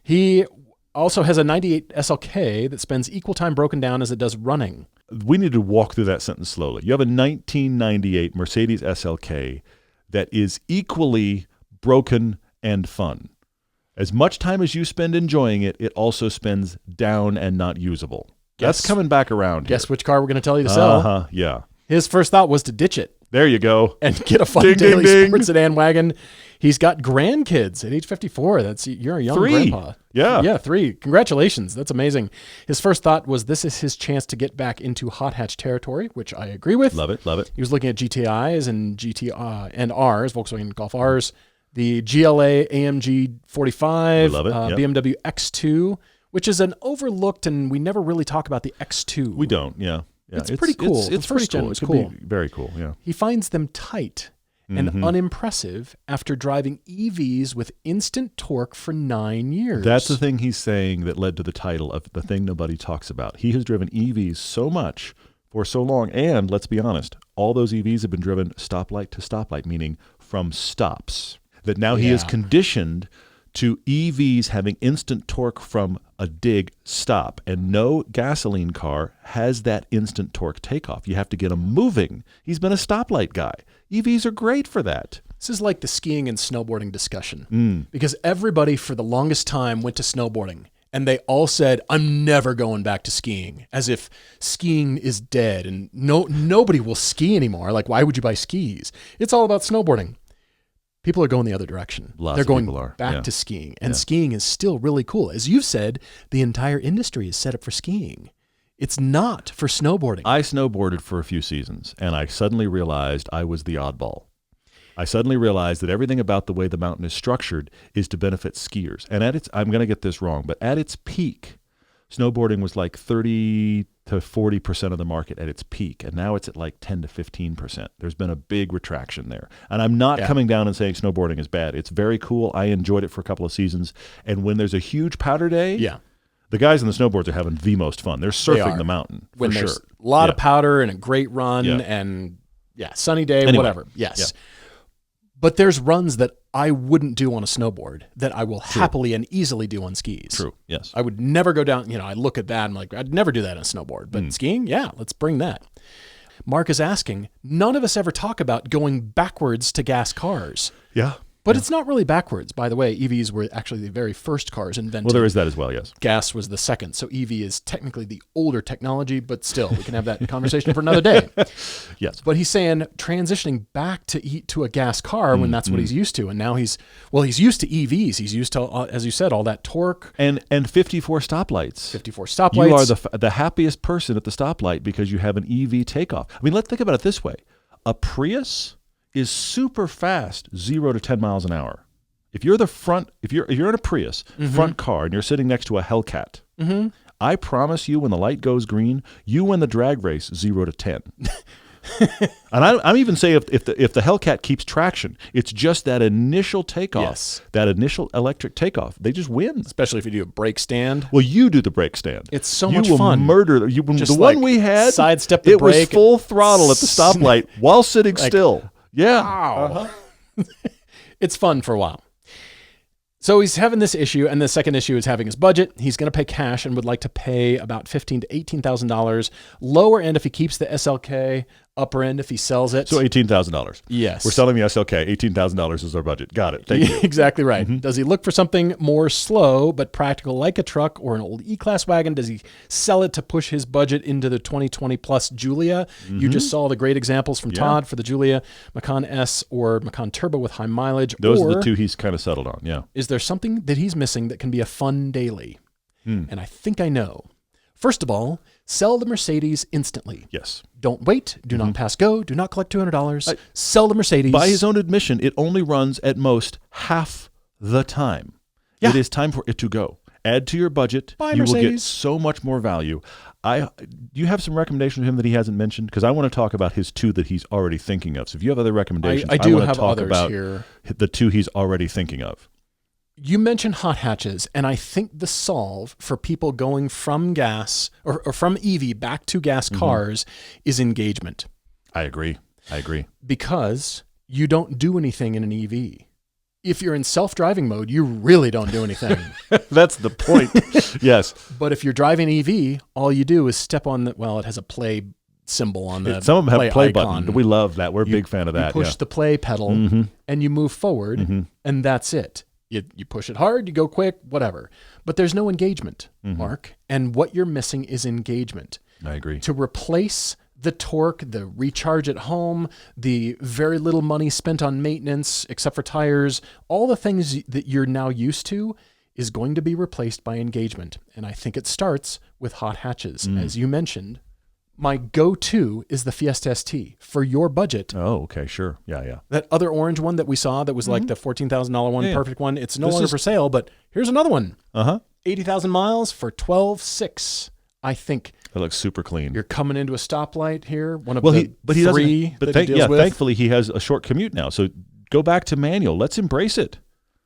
He also has a 98 SLK that spends equal time broken down as it does running. We need to walk through that sentence slowly. You have a 1998 Mercedes SLK that is equally broken and fun. As much time as you spend enjoying it, it also spends down and not usable. That's coming back around here. Guess which car we're going to tell you to sell. Yeah. His first thought was to ditch it. There you go. And get a fun daily sports sedan wagon. He's got grandkids at age 54. You're a young grandpa. Yeah. Yeah, 3. Congratulations. That's amazing. His first thought was this is his chance to get back into hot hatch territory, which I agree with. Love it, love it. He was looking at GTIs and and Rs, Volkswagen Golf Rs, the GLA AMG 45, love it. BMW X2, which is an overlooked, and we never really talk about the X2. We don't, yeah. It's pretty cool. It's pretty cool. It's cool. Very cool, yeah. He finds them tight and unimpressive after driving EVs with instant torque for 9 years. That's the thing he's saying that led to the title of The Thing Nobody Talks About. He has driven EVs so much for so long, and let's be honest, all those EVs have been driven stoplight to stoplight, meaning from stops. That now he is conditioned to EVs having instant torque from a dig stop, and no gasoline car has that instant torque takeoff. You have to get them moving. He's been a stoplight guy. EVs are great for that. This is like the skiing and snowboarding discussion because everybody for the longest time went to snowboarding and they all said, I'm never going back to skiing, as if skiing is dead and nobody will ski anymore. Like, why would you buy skis? It's all about snowboarding. People are going the other direction. They're going back to skiing. And skiing is still really cool. As you've said, the entire industry is set up for skiing. It's not for snowboarding. I snowboarded for a few seasons, and I suddenly realized I was the oddball. I suddenly realized that everything about the way the mountain is structured is to benefit skiers. And I'm going to get this wrong, but at its peak, snowboarding was like 30 to 40% of the market at its peak, and now it's at like 10 to 15%. There's been a big retraction there. And I'm not coming down and saying snowboarding is bad. It's very cool. I enjoyed it for a couple of seasons. And when there's a huge powder day, the guys on the snowboards are having the most fun. They're surfing the mountain, when for there's sure. A lot of powder and a great run and sunny day, whatever. Yes. Yeah. But there's runs that I wouldn't do on a snowboard that I will happily and easily do on skis. True, yes. I would never go down, I look at that and I'm like, I'd never do that on a snowboard. But skiing, let's bring that. Mark is asking, none of us ever talk about going backwards to gas cars. Yeah. But it's not really backwards. By the way, EVs were actually the very first cars invented. Well, there is that as well, yes. Gas was the second. So EV is technically the older technology, but still, we can have that conversation for another day. Yes. But he's saying transitioning back to a gas car when that's what he's used to. And now he's used to EVs. He's used to, as you said, all that torque. And 54 stoplights. 54 stoplights. You are the happiest person at the stoplight because you have an EV takeoff. I mean, let's think about it this way. A Prius is super fast, 0 to 10 miles an hour. If you're if you're in a Prius front car and you're sitting next to a Hellcat, I promise you, when the light goes green, you win the drag race 0 to 10. And I'm even saying if the Hellcat keeps traction, it's just that initial takeoff, that initial electric takeoff. They just win. Especially if you do a brake stand. Well, you do the brake stand. It's so much fun. You will murder. The one we had, sidestep the brake. It was full throttle at the stoplight while sitting still. Yeah. Wow. It's fun for a while. So he's having this issue, and the second issue is having his budget. He's going to pay cash and would like to pay about $15,000 to $18,000. Lower end if he keeps the SLK, upper end if he sells it. So $18,000. Yes. We're selling the SLK. $18,000 is our budget. Got it. Thank you. Exactly right. Does he look for something more slow but practical like a truck or an old E-Class wagon? Does he sell it to push his budget into the 2020 plus Julia? You just saw the great examples from Todd for the Julia, Macan S or Macan Turbo with high mileage. Those are the two he's kind of settled on. Yeah. Is there something that he's missing that can be a fun daily? And I think I know. First of all, sell the Mercedes instantly. Yes. Don't wait. Do not pass go. Do not collect $200. Sell the Mercedes. By his own admission, it only runs at most half the time. Yeah. It is time for it to go. Add to your budget. Buy you Mercedes. will get so much more value. Do you have some recommendations of him that he hasn't mentioned? Because I want to talk about his two that he's already thinking of. So if you have other recommendations, I do want to have talk others about here. The two he's already thinking of. You mentioned hot hatches, and I think the solve for people going from gas or from EV back to gas cars is engagement. I agree. Because you don't do anything in an EV. If you're in self-driving mode, you really don't do anything. That's the point. Yes. But if you're driving EV, all you do is step on it has a play symbol on the Some of them have play icon. button. We love that. We're a big fan of that. You push the play pedal and you move forward, and that's it. You push it hard, you go quick, whatever. But there's no engagement, Mark. And what you're missing is engagement. I agree. To replace the torque, the recharge at home, the very little money spent on maintenance, except for tires, all the things that you're now used to is going to be replaced by engagement. And I think it starts with hot hatches. As you mentioned, my go-to is the Fiesta ST for your budget. Oh, okay, sure. Yeah. That other orange one that we saw that was like the $14,000 one, perfect one. It's no longer for sale, but here's another one. 80,000 miles for $12,600. I think it looks super clean. You're coming into a stoplight here. One of the he three doesn't. But that he deals with. thankfully he has a short commute now. So go back to manual. Let's embrace it.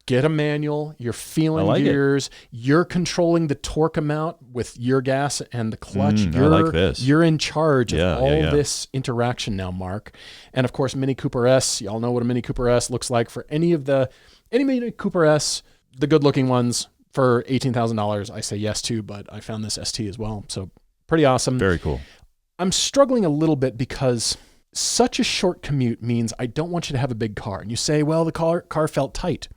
Get a manual. You're feeling gears. You're controlling the torque amount with your gas and the clutch. I like this. You're in charge of all this interaction now, Mark. And of course, Mini Cooper S. Y'all know what a Mini Cooper S looks like for any Mini Cooper S, the good-looking ones for $18,000. I say yes to, but I found this ST as well. So pretty awesome. Very cool. I'm struggling a little bit because such a short commute means I don't want you to have a big car. And you say, well, the car felt tight.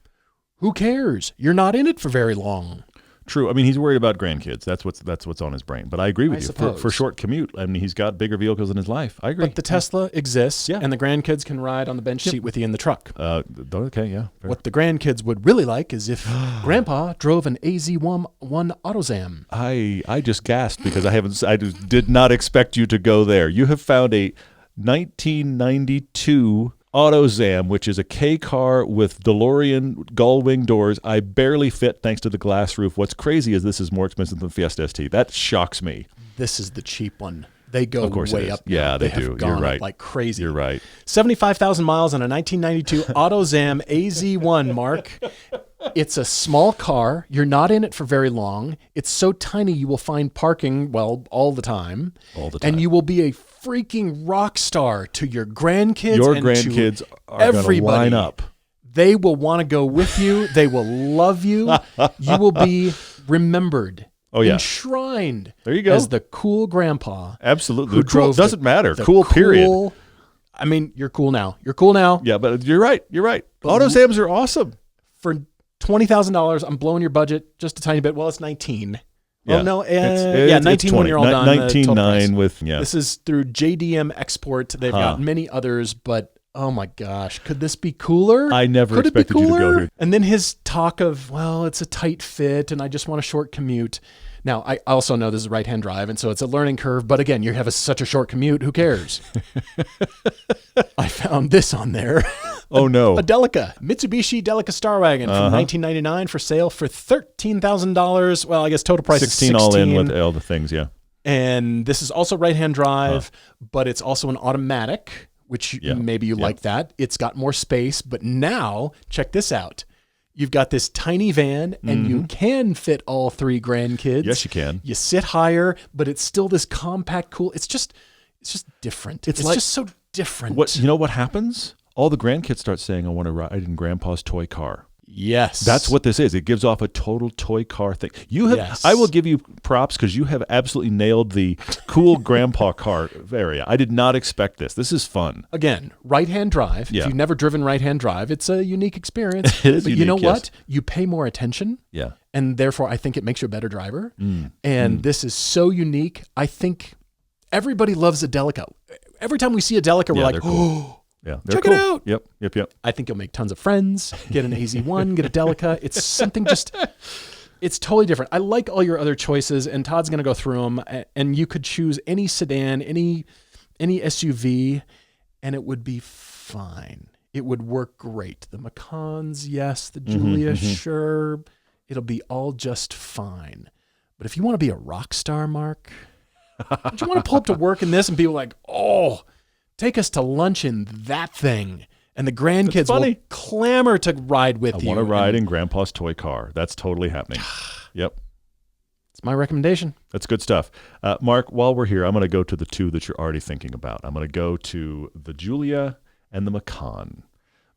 Who cares? You're not in it for very long. True. I mean, he's worried about grandkids. That's what's on his brain. But I agree with you. Suppose. For short commute, I mean, he's got bigger vehicles in his life. I agree. But the Tesla exists, and the grandkids can ride on the bench seat with you in the truck. Okay, yeah. Fair. What the grandkids would really like is if Grandpa drove an AZ1 AutoZam. I just gasped because I just did not expect you to go there. You have found a 1992 AutoZam, which is a K car with DeLorean gull-wing doors. I barely fit thanks to the glass roof. What's crazy is this is more expensive than Fiesta ST. That shocks me. This is the cheap one. They go way up. Yeah, they do. You're right. Like crazy. You're right. 75,000 miles on a 1992 AutoZam AZ1, Mark. It's a small car. You're not in it for very long. It's so tiny you will find parking, all the time. All the time. And you will be a freaking rock star to your grandkids. Your and grandkids are everybody. Gonna line up. They will want to go with you. They will love you. You will be remembered. Oh, yeah. Enshrined. There you go. As the cool grandpa. Absolutely. Who drove doesn't matter. Cool, period. I mean, you're cool now. You're cool now. Yeah, but you're right. AutoZams are awesome. For $20,000, I'm blowing your budget just a tiny bit. Well, it's 19. Yeah. Well, no, it's 19 when you're all done. 19.9 with, This is through JDM Export. They've got many others, but oh my gosh, could this be cooler? I never expected you to go here. And then his talk of, it's a tight fit and I just want a short commute. Now, I also know this is right-hand drive, and so it's a learning curve. But again, you have such a short commute. Who cares? I found this on there. Oh, no. A Delica, Mitsubishi Delica Star Wagon from 1999 for sale for $13,000. Well, I guess total price is 16 all in with all the things, yeah. And this is also right-hand drive, but it's also an automatic, which maybe you like that. It's got more space. But now, check this out. You've got this tiny van, and you can fit all three grandkids. Yes, you can. You sit higher, but it's still this compact, cool. It's just different. It's just so different. You know what happens? All the grandkids start saying, I want to ride in Grandpa's toy car. Yes. That's what this is. It gives off a total toy car thing. You have. Yes. I will give you props because you have absolutely nailed the cool grandpa car area. I did not expect this. This is fun. Again, right-hand drive. Yeah. If you've never driven right-hand drive, it's a unique experience. It is but unique, you know yes. what? You pay more attention. Yeah. And therefore, I think it makes you a better driver. And this is so unique. I think everybody loves a Delica. Every time we see a Delica, we're Yeah, like, they're cool. Yeah, they're check cool. it out. Yep. I think you'll make tons of friends, get an AZ1, get a Delica. It's something it's totally different. I like all your other choices, and Todd's going to go through them, and you could choose any sedan, any SUV, and it would be fine. It would work great. The Macans, yes. The Giulia, sure. It'll be all just fine. But if you want to be a rock star, Mark, don't you want to pull up to work in this and be like, oh, take us to lunch in that thing. And the grandkids will clamor to ride with you. I want to ride in Grandpa's toy car. That's totally happening. Yep. It's my recommendation. That's good stuff. Mark, while we're here, I'm going to go to the two that you're already thinking about. I'm going to go to the Giulia and the Macan.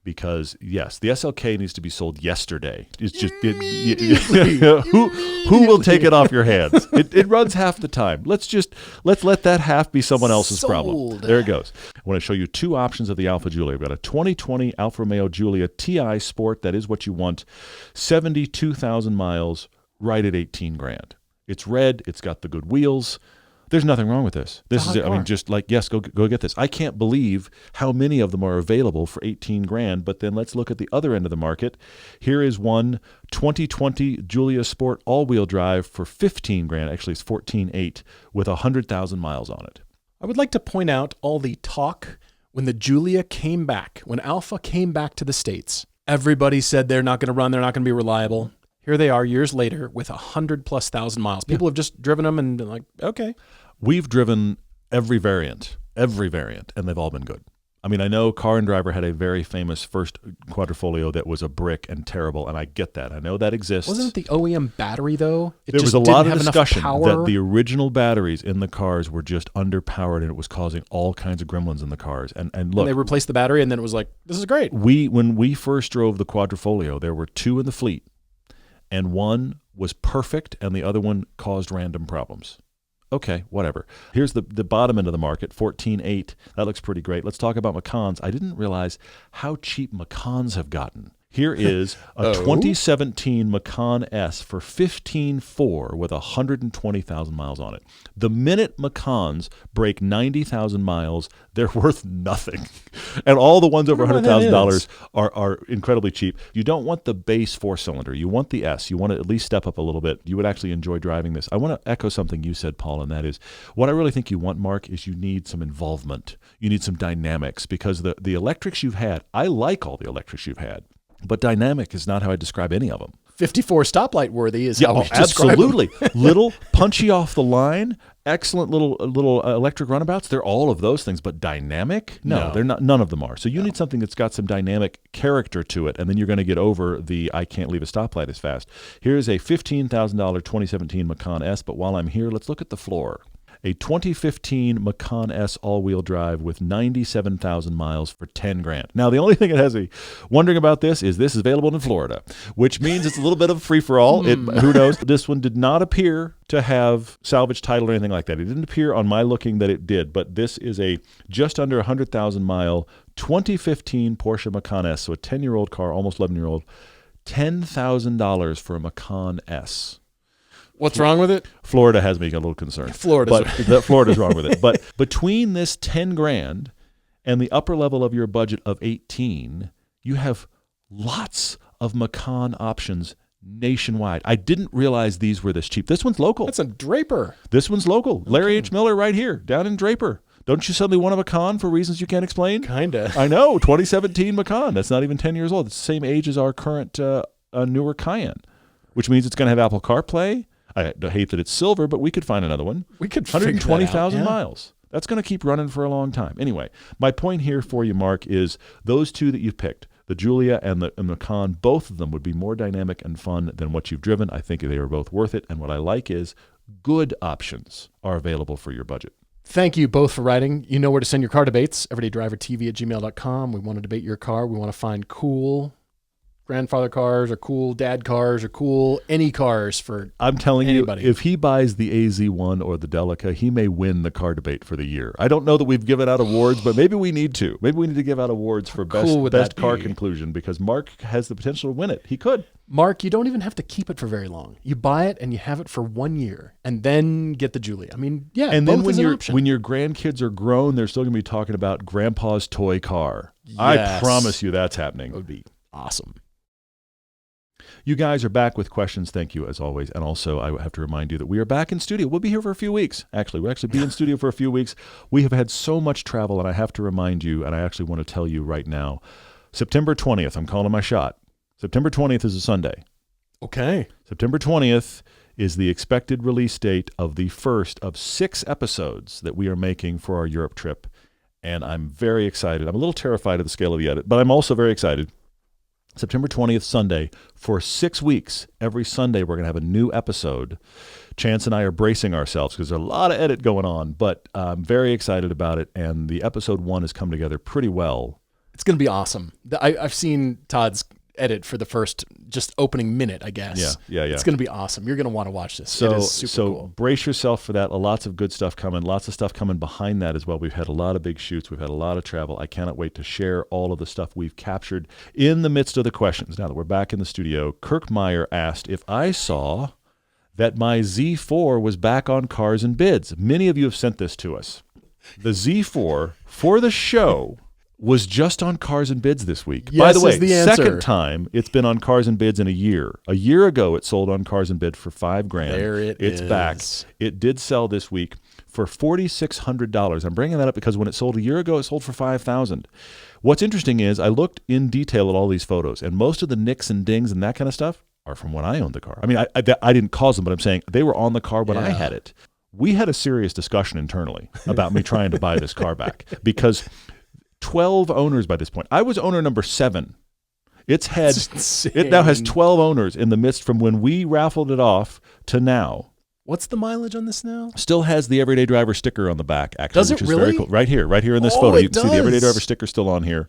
Because, yes, the SLK needs to be sold yesterday. It's just who will take it off your hands? It runs half the time. Let's let that half be someone else's problem. There it goes. I want to show you two options of the Alfa Giulia. We've got a 2020 Alfa Romeo Giulia TI Sport. That is what you want. 72,000 miles, right at 18 grand. It's red. It's got the good wheels. There's nothing wrong with this. This is it. I mean, just like, yes, go get this. I can't believe how many of them are available for 18 grand. But then let's look at the other end of the market. Here is one 2020 Giulia Sport all-wheel drive for 15 grand. Actually, it's 14.8 with 100,000 miles on it. I would like to point out all the talk when the Giulia came back, when Alfa came back to the States. Everybody said they're not going to run, they're not going to be reliable. Here they are years later with 100,000+ miles. People have just driven them and been like, okay. We've driven every variant, and they've all been good. I mean, I know Car and Driver had a very famous first quadrifolio that was a brick and terrible, and I get that. I know that exists. Wasn't it the OEM battery, though? There was a lot of discussion that the original batteries in the cars were just underpowered, and it was causing all kinds of gremlins in the cars. And look, and they replaced the battery, and then it was like, this is great. When we first drove the quadrifolio, there were two in the fleet, and one was perfect, and the other one caused random problems. Okay, whatever. Here's the bottom end of the market, 14.8. That looks pretty great. Let's talk about Macans. I didn't realize how cheap Macans have gotten. Here is a 2017 Macan S for 15.4 with 120,000 miles on it. The minute Macans break 90,000 miles, they're worth nothing. And all the ones over $100,000 are incredibly cheap. You don't want the base four-cylinder. You want the S. You want to at least step up a little bit. You would actually enjoy driving this. I want to echo something you said, Paul, and that is what I really think you want, Mark, is you need some involvement. You need some dynamics because the electrics you've had, I like all the electrics you've had. But dynamic is not how I describe any of them. 54 stoplight worthy is how we describe absolutely. them. Little punchy off the line, excellent little electric runabouts. They're all of those things, but dynamic? No, they're not. None of them are. So you need something that's got some dynamic character to it, and then you're going to get over the I can't leave a stoplight as fast. Here's a $15,000 2017 Macan S, but while I'm here, let's look at the floor. A 2015 Macan S all-wheel drive with 97,000 miles for 10 grand. Now, the only thing that has me wondering about this is available in Florida, which means it's a little bit of a free-for-all. Who knows? This one did not appear to have salvage title or anything like that. It didn't appear on my looking that it did, but this is a just under 100,000 mile 2015 Porsche Macan S, so a 10-year-old car, almost 11-year-old, $10,000 for a Macan S. What's wrong with it? Florida has me a little concerned. Florida's wrong with it. But between this 10 grand and the upper level of your budget of 18, you have lots of Macan options nationwide. I didn't realize these were this cheap. This one's local. That's a Draper. This one's local. Larry H. Miller right here, down in Draper. Don't you suddenly want a Macan for reasons you can't explain? Kinda. I know. 2017 Macan. That's not even 10 years old. It's the same age as our current newer Cayenne, which means it's going to have Apple CarPlay. I hate that it's silver, but we could find another one. We could 120,000 miles. That's going to keep running for a long time. Anyway, my point here for you, Mark, is those two that you picked, the Giulia and the Macan, both of them would be more dynamic and fun than what you've driven. I think they are both worth it. And what I like is good options are available for your budget. Thank you both for writing. You know where to send your car debates, everydaydrivertv@gmail.com. We want to debate your car. We want to find cool Grandfather cars are cool. Dad cars are cool. Any cars for I'm telling anybody. you, if he buys the AZ1 or the Delica, he may win the car debate for the year. I don't know that we've given out awards, but maybe we need to. Maybe we need to give out awards for best car conclusion, because Mark has the potential to win it. He could. Mark, you don't even have to keep it for very long. You buy it and you have it for 1 year, and then get the Julia. I mean, yeah. And then when your grandkids are grown, they're still going to be talking about Grandpa's toy car. Yes. I promise you that's happening. That would be awesome. You guys are back with questions. Thank you, as always. And also, I have to remind you that we are back in studio. We'll be here for a few weeks. Actually, we'll be in studio for a few weeks. We have had so much travel, and I have to remind you, and I actually want to tell you right now, September 20th, I'm calling my shot. September 20th is a Sunday. Okay. September 20th is the expected release date of the first of 6 episodes that we are making for our Europe trip. And I'm very excited. I'm a little terrified of the scale of the edit, but I'm also very excited. September 20th, Sunday, for 6 weeks, every Sunday, we're going to have a new episode. Chance and I are bracing ourselves because there's a lot of edit going on, but I'm very excited about it. And the episode 1 has come together pretty well. It's going to be awesome. I've seen Todd's edit for the first just opening minute, I guess. Yeah. It's going to be awesome. You're going to want to watch this. It is super cool. Brace yourself for that. Lots of good stuff coming. Lots of stuff coming behind that as well. We've had a lot of big shoots. We've had a lot of travel. I cannot wait to share all of the stuff we've captured in the midst of the questions. Now that we're back in the studio, Kirk Meyer asked if I saw that my Z4 was back on Cars and Bids. Many of you have sent this to us. The Z4 for the show was just on Cars and Bids this week. Yes, by the way, is the answer. Second time it's been on Cars and Bids in a year. A year ago, it sold on Cars and Bid for $5,000. There it is. It's back. It did sell this week for $4,600. I'm bringing that up because when it sold a year ago, it sold for $5,000. What's interesting is I looked in detail at all these photos, and most of the nicks and dings and that kind of stuff are from when I owned the car. I mean, I didn't cause them, but I'm saying they were on the car when I had it. We had a serious discussion internally about me trying to buy this car back because 12 owners by this point. I was owner number 7. It now has 12 owners in the midst from when we raffled it off to now. What's the mileage on this now? Still has the Everyday Driver sticker on the back, actually. Does it really? Very cool. Right here in this photo. You can see the Everyday Driver sticker still on here.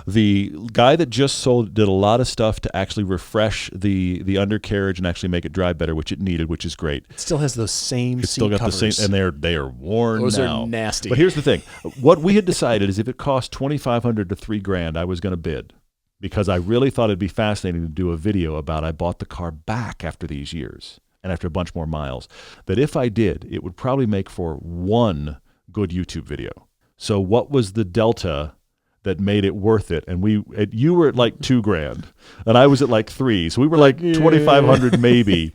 The guy that just sold did a lot of stuff to actually refresh the undercarriage and actually make it drive better, which it needed, which is great. It still has those same It's still got covers. the same, and they are worn Those now. are nasty. But here's the thing. What we had decided is if it cost $2,500 to $3,000, I was going to bid because I really thought it'd be fascinating to do a video about I bought the car back after these years and after a bunch more miles, that if I did, it would probably make for one good YouTube video. So what was the delta that made it worth it? And you were at like $2,000 and I was at like $3,000. So we were like 2,500 maybe.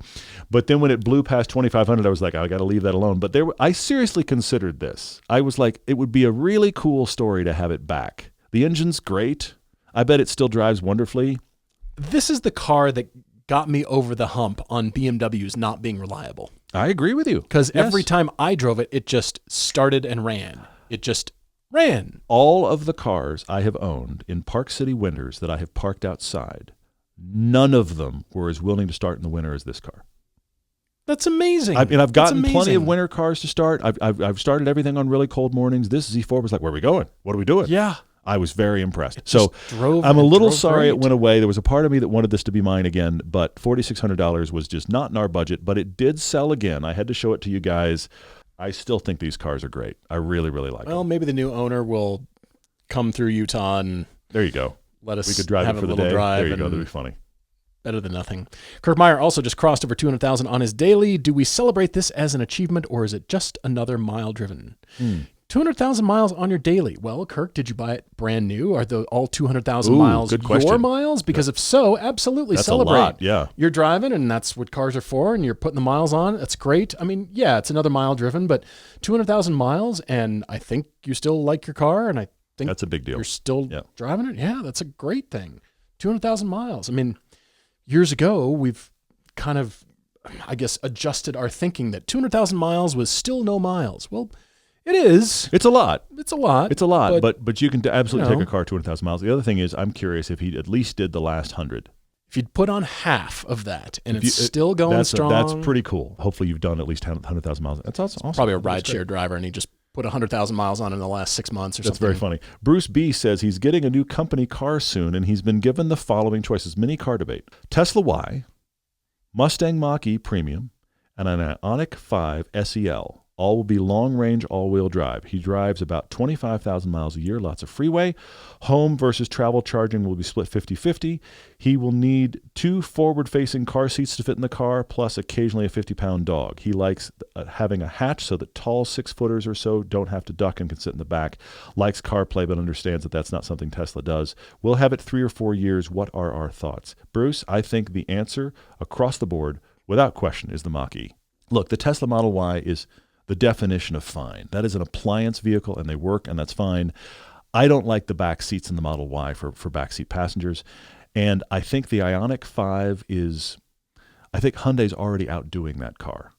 But then when it blew past 2,500, I was like, I got to leave that alone. But I seriously considered this. I was like, it would be a really cool story to have it back. The engine's great. I bet it still drives wonderfully. This is the car that got me over the hump on BMWs not being reliable. I agree with you. Because every time I drove it, it just started and ran. It just ran. All of the cars I have owned in Park City winters that I have parked outside, none of them were as willing to start in the winter as this car. That's amazing. I mean, I've gotten plenty of winter cars to start. I've started everything on really cold mornings. This Z4 was like, where are we going? What are we doing? Yeah. I was very impressed. So I'm a little sorry it went away. There was a part of me that wanted this to be mine again, but $4,600 was just not in our budget, but it did sell again. I had to show it to you guys. I still think these cars are great. I really, really like them. Well, maybe the new owner will come through Utah and there you go. Let us we could drive have it for a the little day. drive. There you go. That'd be funny. Better than nothing. Kirk Meyer also just crossed over 200,000 on his daily. Do we celebrate this as an achievement or is it just another mile driven? 200,000 miles on your daily. Well, Kirk, did you buy it brand new? Are all 200,000 miles your miles? Because if so, absolutely that's celebrate. A lot, yeah. You're driving, and that's what cars are for, and you're putting the miles on. That's great. I mean, yeah, it's another mile driven, but 200,000 miles, and I think you still like your car, and I think that's a big deal. You're still driving it. Yeah, that's a great thing. 200,000 miles. I mean, years ago, we've kind of, I guess, adjusted our thinking that 200,000 miles was still no miles. Well, it is. It's a lot. It's a lot. It's a lot, but you can absolutely take a car 200,000 miles. The other thing is I'm curious if he at least did the last 100. If you'd put on half of that and it's still going strong. That's pretty cool. Hopefully you've done at least 100,000 miles. That's awesome. Probably a rideshare driver and he just put 100,000 miles on in the last 6 months or That's something. very funny. Bruce B says he's getting a new company car soon, and he's been given the following choices. Mini car debate. Tesla Y, Mustang Mach-E Premium, and an Ioniq 5 SEL. All will be long-range all-wheel drive. He drives about 25,000 miles a year, lots of freeway. Home versus travel charging will be split 50-50. He will need 2 forward-facing car seats to fit in the car, plus occasionally a 50-pound dog. He likes having a hatch so that tall 6-footers or so don't have to duck and can sit in the back. Likes CarPlay, but understands that that's not something Tesla does. We'll have it 3 or 4 years. What are our thoughts? Bruce, I think the answer across the board, without question, is the Mach-E. Look, the Tesla Model Y is the definition of fine. That is an appliance vehicle, and they work, and that's fine. I don't like the back seats in the Model Y for backseat passengers, and I think the Ioniq 5 is, I think Hyundai's already outdoing that car.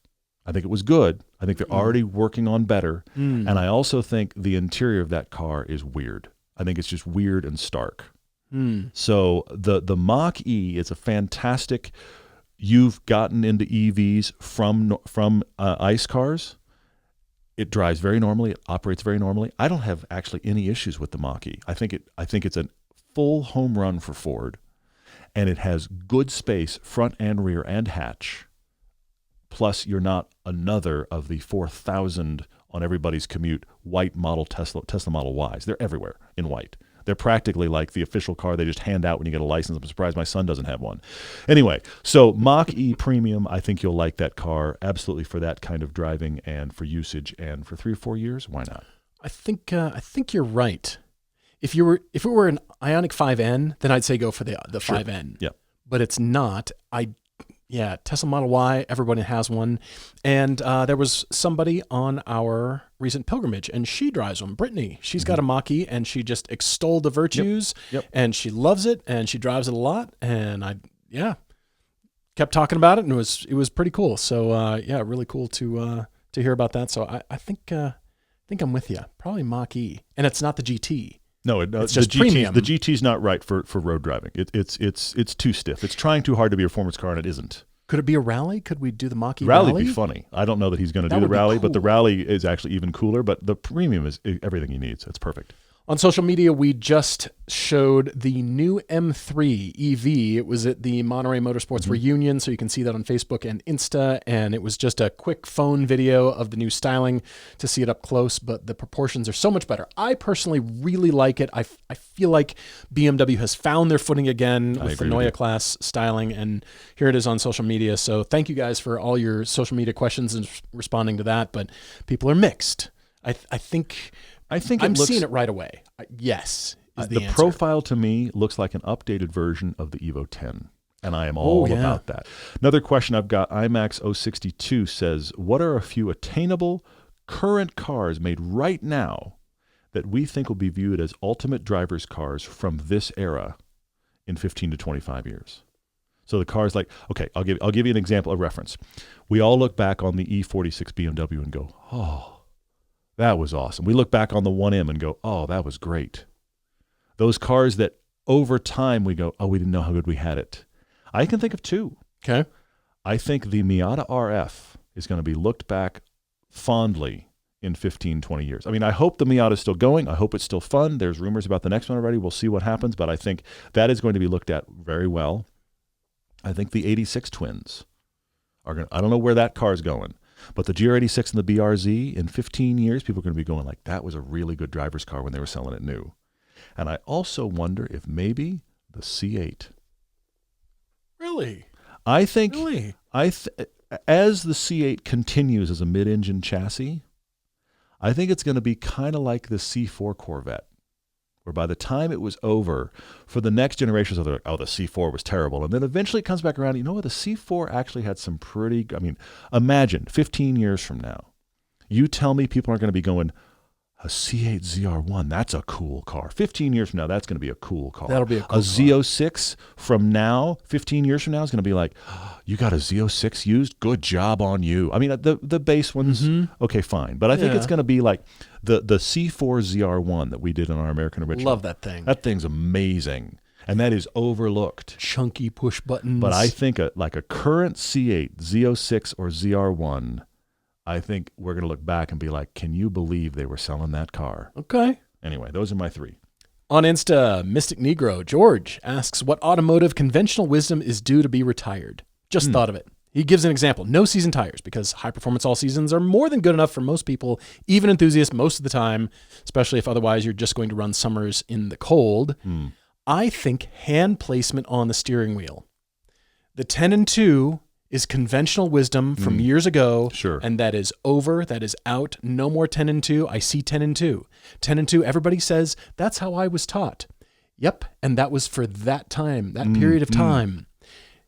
I think it was good. I think they're already working on better, and I also think the interior of that car is weird. I think it's just weird and stark. So the Mach-E is a fantastic, you've gotten into EVs from ICE cars. It drives very normally. It operates very normally. I don't have actually any issues with the Mach-E. I think it's a full home run for Ford, and it has good space, front and rear and hatch. Plus, you're not another of the 4,000 on everybody's commute white model Tesla Model Ys. They're everywhere in white. They're practically like the official car they just hand out when you get a license. I'm surprised my son doesn't have one. Anyway, so Mach-E Premium, I think you'll like that car absolutely for that kind of driving and for usage, and for 3 or 4 years, why not? I think you're right. If it were an Ioniq 5N, then I'd say go for the Sure. 5N. Yeah. But it's not. Tesla Model Y, everybody has one. And there was somebody on our recent pilgrimage, and she drives one. Brittany, she's got a Mach-E, and she just extolled the virtues, and she loves it, and she drives it a lot. And kept talking about it, and it was pretty cool. So really cool to hear about that. So I think I'm with you. Probably Mach-E, and it's not the GT. No, it's just the premium. The GT's not right for road driving. It's too stiff. It's trying too hard to be a performance car, and it isn't. Could it be a rally? Could we do the Mach-E rally? Rally would be funny. I don't know that he's going to do the would be rally, but the cool. rally is actually even cooler. But the premium is everything he needs. It's perfect. On social media, we just showed the new M3 EV. It was at the Monterey Motorsports reunion, so you can see that on Facebook and Insta, and it was just a quick phone video of the new styling to see it up close, but the proportions are so much better. I personally really like it. I feel like BMW has found their footing again with the Neue Class styling, and here it is on social media. So thank you guys for all your social media questions and responding to that, but people are mixed. I think I'm seeing it right away. Yes, is the answer. Profile to me looks like an updated version of the Evo 10, and I am all about that. Another question I've got, IMAX 062 says, what are a few attainable current cars made right now that we think will be viewed as ultimate driver's cars from this era in 15 to 25 years? So the cars like, okay, I'll give you an example, a reference. We all look back on the E46 BMW and go, oh, that was awesome. We look back on the 1M and go, oh, that was great. Those cars that over time we go, oh, we didn't know how good we had it. I can think of 2. Okay. I think the Miata RF is going to be looked back fondly in 15, 20 years. I mean, I hope the Miata is still going. I hope it's still fun. There's rumors about the next one already. We'll see what happens, but I think that is going to be looked at very well. I think the 86 twins are going to, I don't know where that car is going. But the GR86 and the BRZ, in 15 years, people are going to be going like, that was a really good driver's car when they were selling it new. And I also wonder if maybe the C8. Really? I think as the C8 continues as a mid-engine chassis, I think it's going to be kind of like the C4 Corvette, where by the time it was over, for the next generations, they're like, oh, the C4 was terrible. And then eventually it comes back around, you know what, the C4 actually had some pretty, I mean, imagine 15 years from now, you tell me people aren't going to be going, a C8 ZR1, that's a cool car. 15 years from now, that's going to be a cool car. That'll be a cool car. Z06 from now, 15 years from now, is going to be like, oh, you got a Z06 used? Good job on you. I mean, the base ones, okay, fine. But I think it's going to be like the C4 ZR1 that we did in our American Original. Love that thing. That thing's amazing. And that is overlooked. Chunky push buttons. But I think like a current C8, Z06 or ZR1, I think we're going to look back and be like, can you believe they were selling that car? Okay. Anyway, those are my 3. On Insta, Mystic Negro George asks, what automotive conventional wisdom is due to be retired? Just thought of it. He gives an example. No season tires, because high performance all seasons are more than good enough for most people, even enthusiasts most of the time, especially if otherwise you're just going to run summers in the cold. I think hand placement on the steering wheel. The 10 and 2 is conventional wisdom from years ago. Sure. And that is over. That is out. No more 10 and 2. I see 10 and 2. 10 and 2, everybody says, that's how I was taught. Yep. And that was for that time, that period of time.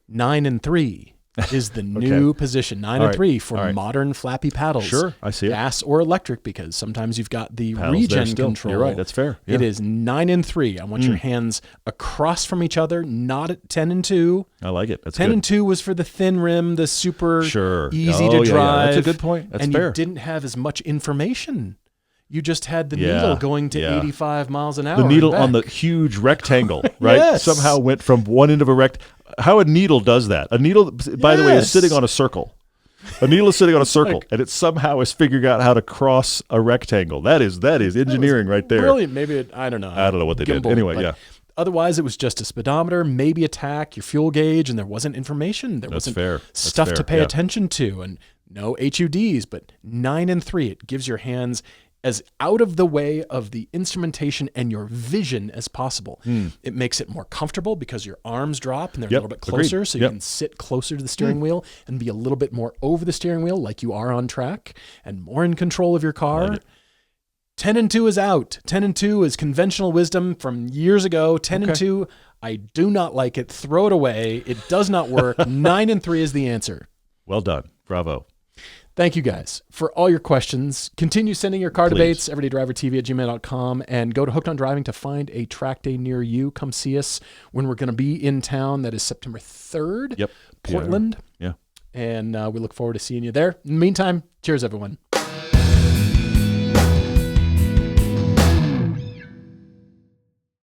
9 and 3 is the new position. 9 and 3 for modern flappy paddles. Sure, I see it. Gas or electric, because sometimes you've got the Paddles regen control. You're right, that's fair. Yeah. It is 9 and 3. I want your hands across from each other, not at 10 and 2. I like it. That's 10 good. and 2 was for the thin rim, the super easy to drive. Yeah. That's a good point. That's and fair. you didn't have as much information. You just had the needle going to 85 miles an hour. The needle on the huge rectangle, right? Yes. Somehow went from one end of a how a needle does that. A needle, by the way, is sitting on a circle. A needle is sitting on a circle, and it somehow is figuring out how to cross a rectangle. That is engineering right there. Brilliant. Maybe I don't know. I don't know what they did. Anyway, Otherwise, it was just a speedometer, maybe a tach, your fuel gauge, and there wasn't information. There wasn't stuff to pay attention to, and no HUDs. But 9 and 3, it gives your hands as out of the way of the instrumentation and your vision as possible. It makes it more comfortable because your arms drop and they're a little bit closer, so you can sit closer to the steering wheel and be a little bit more over the steering wheel like you are on track and more in control of your car. 10 and 2 is out. 10 and 2 is conventional wisdom from years ago. 10 and 2, I do not like it. Throw it away. It does not work. 9 and 3 is the answer. Well done. Bravo. Thank you guys for all your questions. Continue sending your car debates, everydaydrivertv@gmail.com, and go to Hooked on Driving to find a track day near you. Come see us when we're going to be in town. That is September 3rd, Portland. Yeah. And we look forward to seeing you there. In the meantime, cheers, everyone.